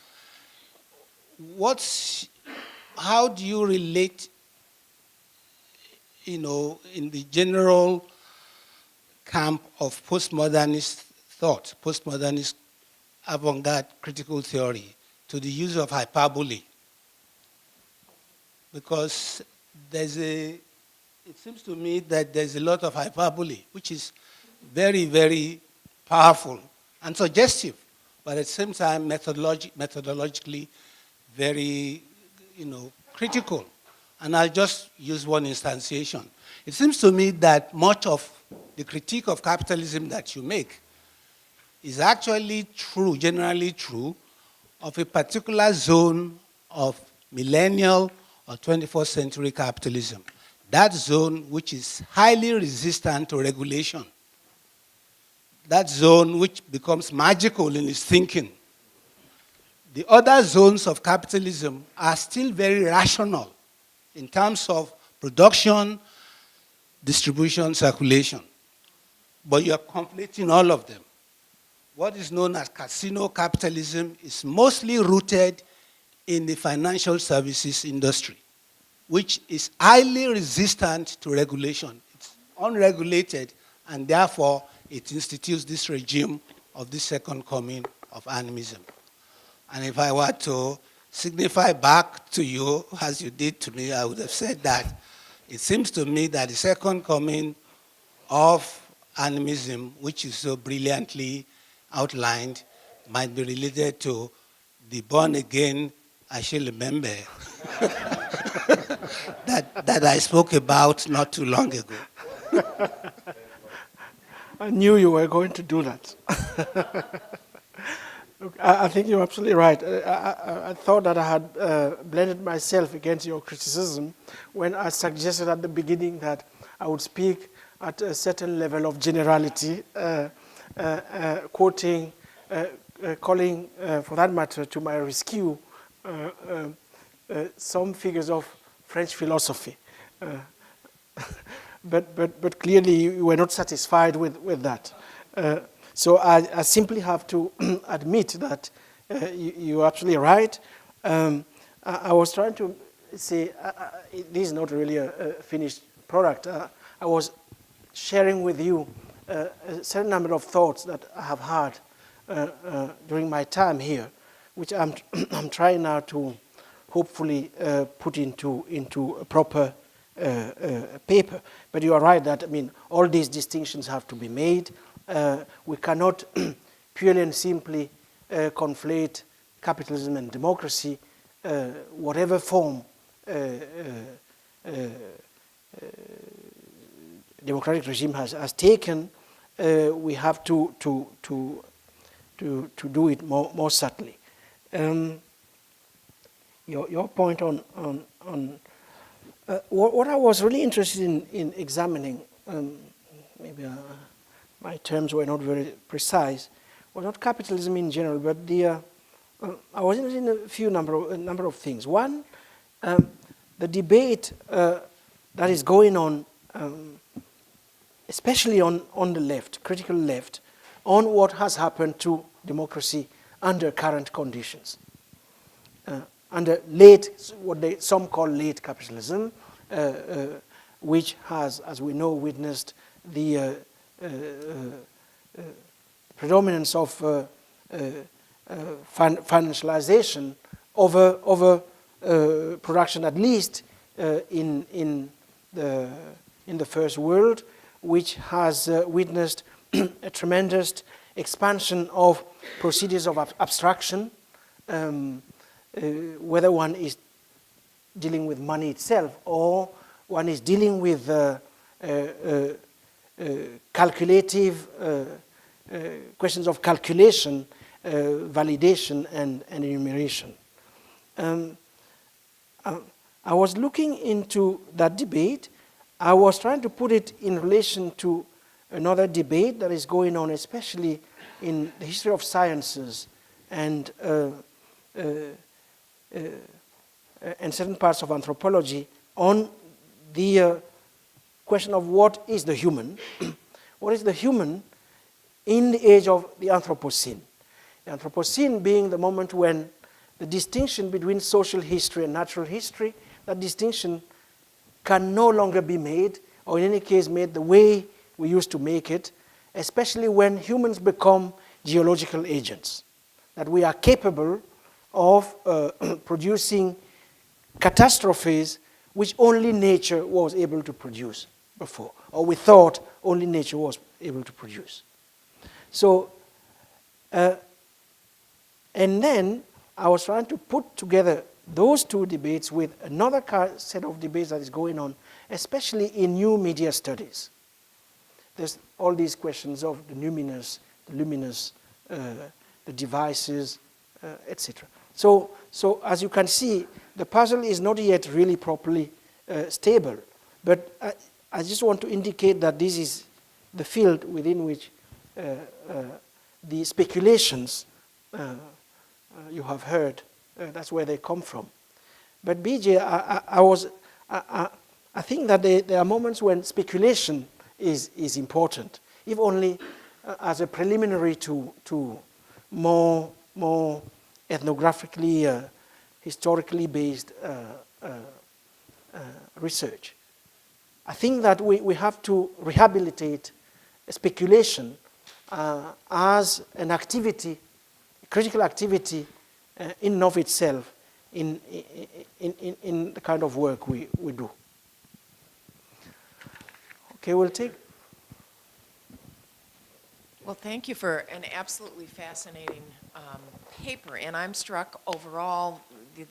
how do you relate, in the general camp of postmodernist thought, postmodernist avant-garde critical theory, to the use of hyperbole? Because it seems to me that there's a lot of hyperbole, which is very, very powerful and suggestive, but at the same time methodologically very, critical. And I'll just use one instantiation. It seems to me that much of the critique of capitalism that you make is actually true, generally true, of a particular zone of millennial or 21st century capitalism. That zone which is highly resistant to regulation. That zone which becomes magical in its thinking. The other zones of capitalism are still very rational in terms of production, distribution, circulation. But you are conflating all of them. What is known as casino capitalism is mostly rooted in the financial services industry, which is highly resistant to regulation. It's unregulated, and therefore it institutes this regime of the second coming of animism. And if I were to signify back to you, as you did to me, I would have said that it seems to me that the second coming of animism, which is so brilliantly outlined, might be related to the born-again Achille Mbembe that I spoke about not too long ago. I knew you were going to do that. Look, I think you're absolutely right. I thought that I had blended myself against your criticism when I suggested at the beginning that I would speak at a certain level of generality, quoting, calling, for that matter, to my rescue, some figures of French philosophy. But clearly you were not satisfied with that. So I simply have to admit that you're absolutely right. I was trying to say, this is not really a finished product. I was sharing with you a certain number of thoughts that I have had during my time here, which I'm trying now to hopefully put into a proper paper. But you are right that, all these distinctions have to be made. We cannot purely and simply conflate capitalism and democracy, whatever form democratic regime has taken. We have to do it more subtly. Your point on what I was really interested in examining, maybe my terms were not very precise, was not capitalism in general, but I was interested in a number of things. One, the debate that is going on, especially on the left, critical left, on what has happened to democracy under current conditions. Under what some call late capitalism, which has, as we know, witnessed the predominance of financialization over production, at least in the first world, which has witnessed a tremendous expansion of procedures of abstraction, whether one is dealing with money itself or one is dealing with calculative questions of calculation, validation, and enumeration. I was looking into that debate. I was trying to put it in relation to another debate that is going on, especially in the history of sciences and certain parts of anthropology, on the question of what is the human. What is the human in the age of the Anthropocene? The Anthropocene being the moment when the distinction between social history and natural history, that distinction can no longer be made, or in any case made the way we used to make it, especially when humans become geological agents, that we are capable of producing catastrophes which only nature was able to produce before, or we thought only nature was able to produce. So, and then I was trying to put together those two debates with another set of debates that is going on, especially in new media studies. There's all these questions of the luminous, the devices, etc. So as you can see, the puzzle is not yet really properly stable. But I just want to indicate that this is the field within which the speculations you have heard, that's where they come from. But BJ, I think that there are moments when speculation is important, if only as a preliminary to more ethnographically, historically based research. I think that we have to rehabilitate speculation as an activity, a critical activity in and of itself in the kind of work we do. Okay, we'll take. Well, thank you for an absolutely fascinating paper, and I'm struck overall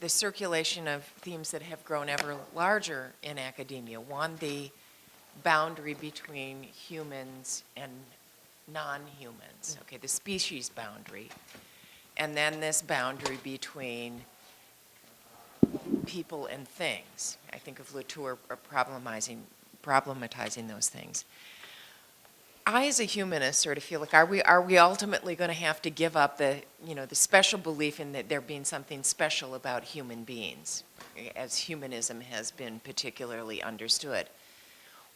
the circulation of themes that have grown ever larger in academia. One, the boundary between humans and non-humans, okay, the species boundary, and then this boundary between people and things. I think of Latour problematizing those things. I, as a humanist, sort of feel like, are we ultimately going to have to give up the special belief in that there being something special about human beings, as humanism has been particularly understood?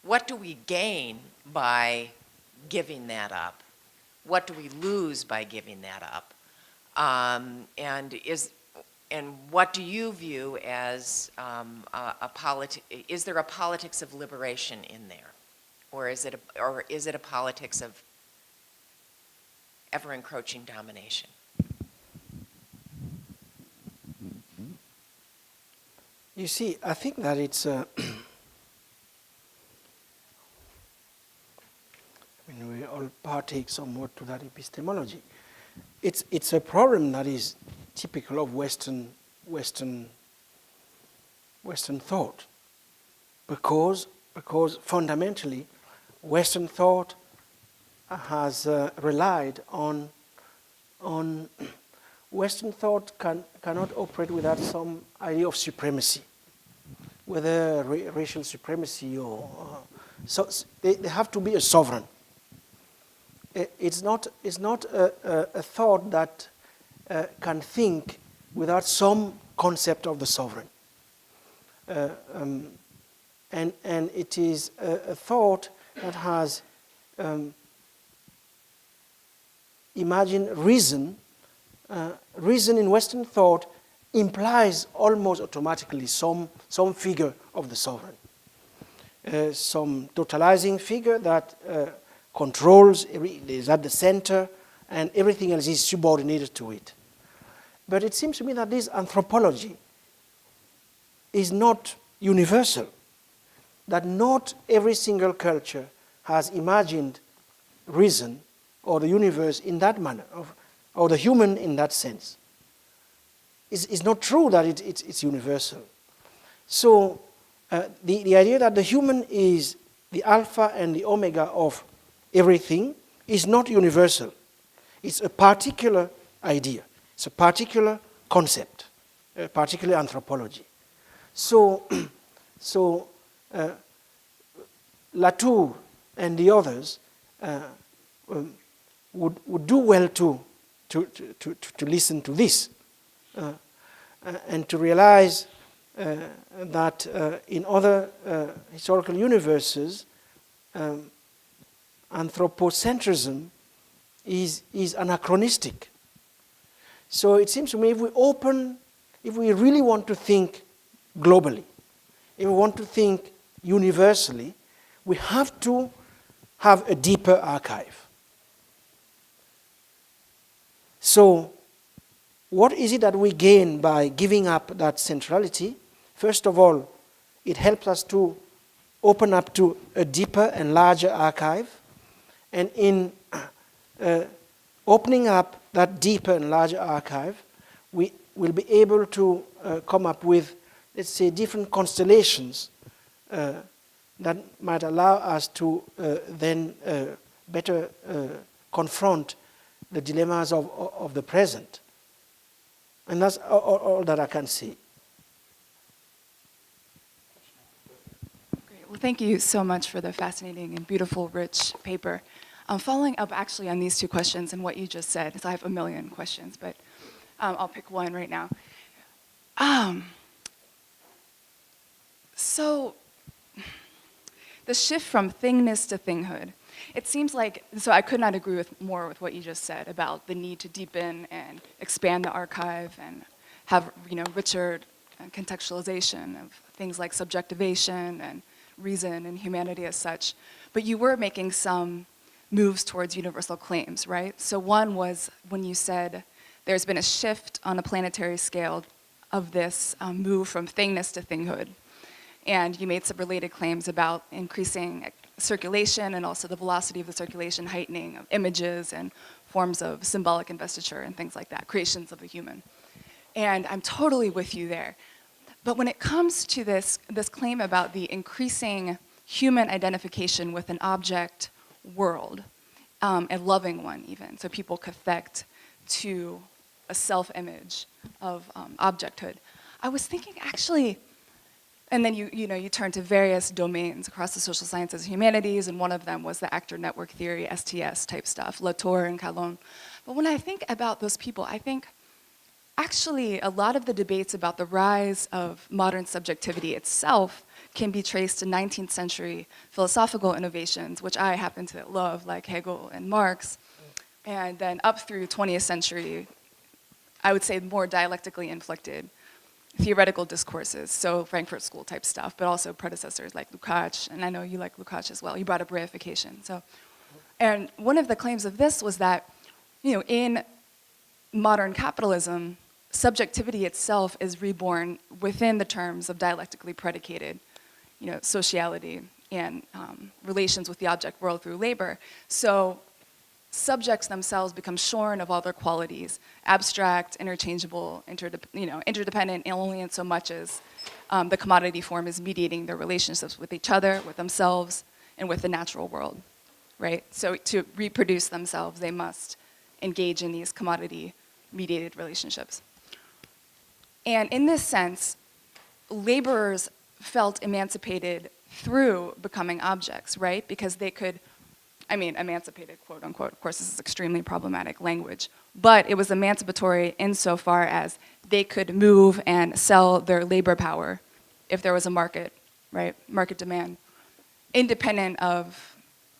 What do we gain by giving that up? What do we lose by giving that up? And what do you view as is there a politics of liberation in there? Or is it a politics of ever-encroaching domination? You see, I think that it's we all partake somewhat to that epistemology. It's a problem that is typical of Western thought, because fundamentally Western thought has relied on Western thought cannot operate without some idea of supremacy. whether racial supremacy or so they have to be a sovereign. It's not a thought that can think without some concept of the sovereign. And it is a thought that has imagined reason. Reason in Western thought implies almost automatically some figure of the sovereign. Some totalizing figure that controls, is at the center, and everything else is subordinated to it. But it seems to me that this anthropology is not universal, that not every single culture has imagined reason or the universe in that manner, or the human in that sense. It's not true that it's universal. So the idea that the human is the alpha and the omega of everything is not universal. It's a particular idea. It's a particular concept, a particular anthropology. So Latour and the others would do well to listen to this and to realize that in other historical universes, anthropocentrism is anachronistic. So it seems to me if we really want to think globally, if we want to think universally, we have to have a deeper archive. So what is it that we gain by giving up that centrality? First of all, it helps us to open up to a deeper and larger archive. And in opening up that deeper and larger archive, we will be able to come up with, let's say, different constellations that might allow us to then better confront the dilemmas of the present. And that's all that I can say. Great. Well, thank you so much for the fascinating and beautiful, rich paper. Following up actually on these two questions and what you just said, because I have a million questions, but I'll pick one right now. So the shift from thingness to thinghood, it seems like, so I could not agree more with what you just said about the need to deepen and expand the archive and have richer contextualization of things like subjectivation and reason and humanity as such. But you were making some moves towards universal claims, right? So one was when you said there's been a shift on a planetary scale of this move from thingness to thinghood. And you made some related claims about increasing circulation and also the velocity of the circulation, heightening of images and forms of symbolic investiture and things like that, creations of the human. And I'm totally with you there. But when it comes to this claim about the increasing human identification with an object world, a loving one even, so people cathect to a self-image of objecthood, I was thinking actually, and then you turn to various domains across the social sciences and humanities, and one of them was the actor network theory, STS type stuff, Latour and Calonne. But when I think about those people, I think actually a lot of the debates about the rise of modern subjectivity itself can be traced to 19th century philosophical innovations, which I happen to love, like Hegel and Marx, and then up through 20th century, I would say more dialectically inflected theoretical discourses, so Frankfurt School type stuff, but also predecessors like Lukács, and I know you like Lukács as well. You brought up reification. And one of the claims of this was that, in modern capitalism, subjectivity itself is reborn within the terms of dialectically predicated, sociality and relations with the object world through labor. So subjects themselves become shorn of all their qualities, abstract, interchangeable, interdependent, only in so much as the commodity form is mediating their relationships with each other, with themselves, and with the natural world, right? So to reproduce themselves, they must engage in these commodity-mediated relationships. And in this sense, laborers felt emancipated through becoming objects, right? Because they could, emancipated, quote unquote, of course this is extremely problematic language, but it was emancipatory insofar as they could move and sell their labor power if there was a market, right? Market demand, independent of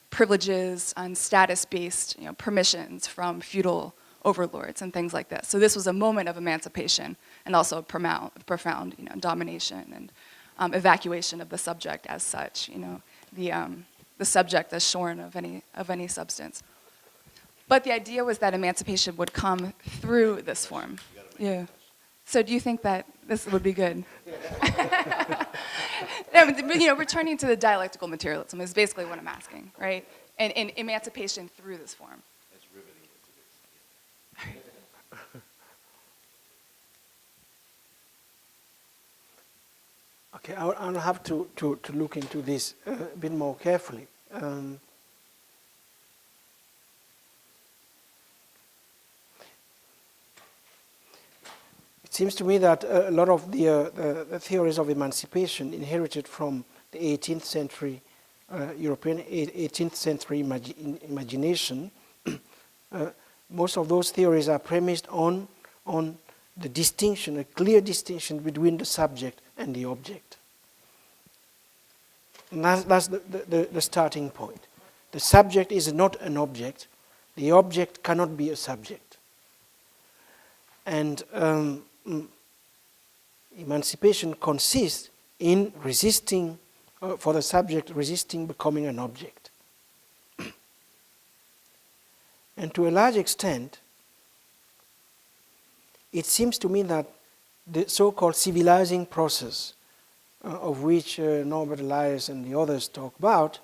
privileges and status-based permissions from feudal overlords and things like this. So this was a moment of emancipation and also profound domination and evacuation of the subject as such, the subject as shorn of any substance. But the idea was that emancipation would come through this form. Yeah. So do you think that this would be good? Returning to the dialectical materialism is basically what I'm asking, right? And emancipation through this form. That's riveting. Okay, I'll have to look into this a bit more carefully. It seems to me that a lot of the theories of emancipation inherited from the 18th century European 18th century imagination, most of those theories are premised on the distinction, a clear distinction between the subject and the object. And that's the starting point. The subject is not an object. The object cannot be a subject. And emancipation consists in resisting, for the subject, resisting becoming an object. And to a large extent, it seems to me that the so-called civilizing process of which Norbert Elias and the others talk about,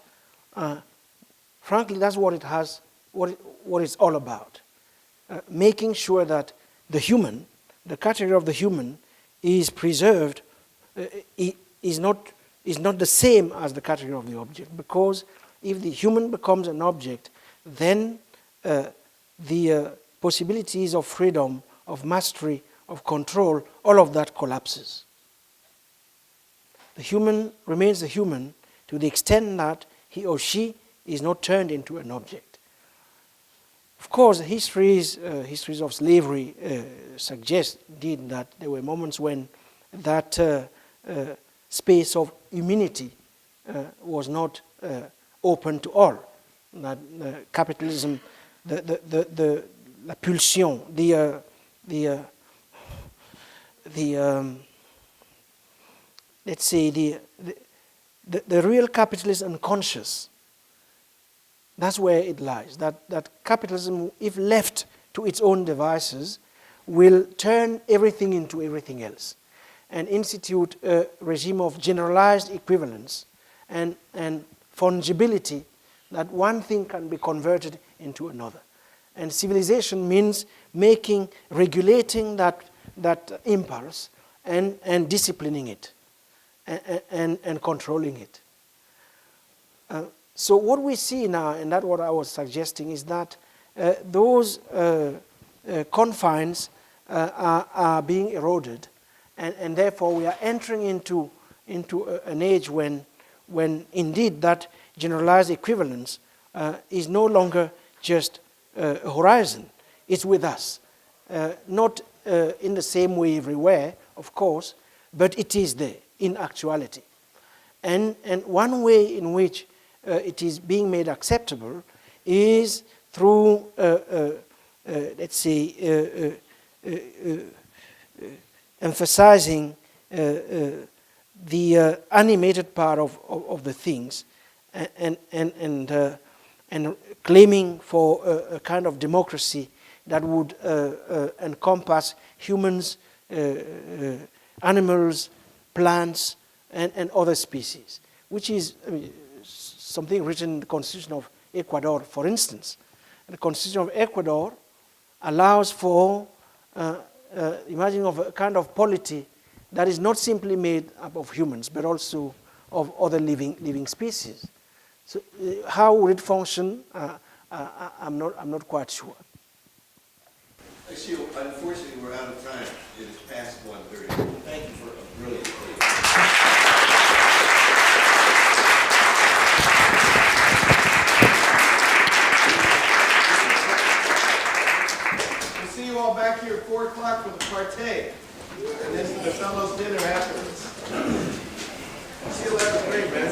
frankly, that's what it has, what it's all about. Making sure that the human, the category of the human, is preserved, is not the same as the category of the object. Because if the human becomes an object, then the possibilities of freedom, of mastery, of control, all of that collapses. The human remains a human to the extent that he or she is not turned into an object. Of course, histories of slavery suggest indeed that there were moments when that space of humanity was not open to all. That capitalism, la pulsion, let's say the real capitalist unconscious. That's where it lies. That capitalism, if left to its own devices, will turn everything into everything else, and institute a regime of generalized equivalence and fungibility, that one thing can be converted into another. And civilization means regulating that impulse and disciplining it and controlling it. So what we see now, and that's what I was suggesting, is that those confines are being eroded, and therefore we are entering into an age when indeed that generalized equivalence is no longer just a horizon. It's with us. Not in the same way everywhere, of course, but it is there in actuality. And one way in which it is being made acceptable is through, let's say, emphasizing the animated part of the things and claiming for a kind of democracy that would encompass humans, animals, plants, and other species, which is something written in the Constitution of Ecuador, for instance. The Constitution of Ecuador allows for imagining of a kind of polity that is not simply made up of humans, but also of other living species. So how would it function? I'm not quite sure. Achille, unfortunately, we're out of time. It is past 1:30. Thank you for a brilliant here at 4 o'clock for the partay, and then for the fellows' dinner afterwards. See you later. Great, man.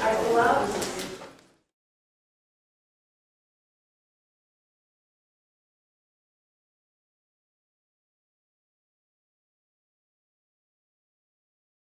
Our gloves.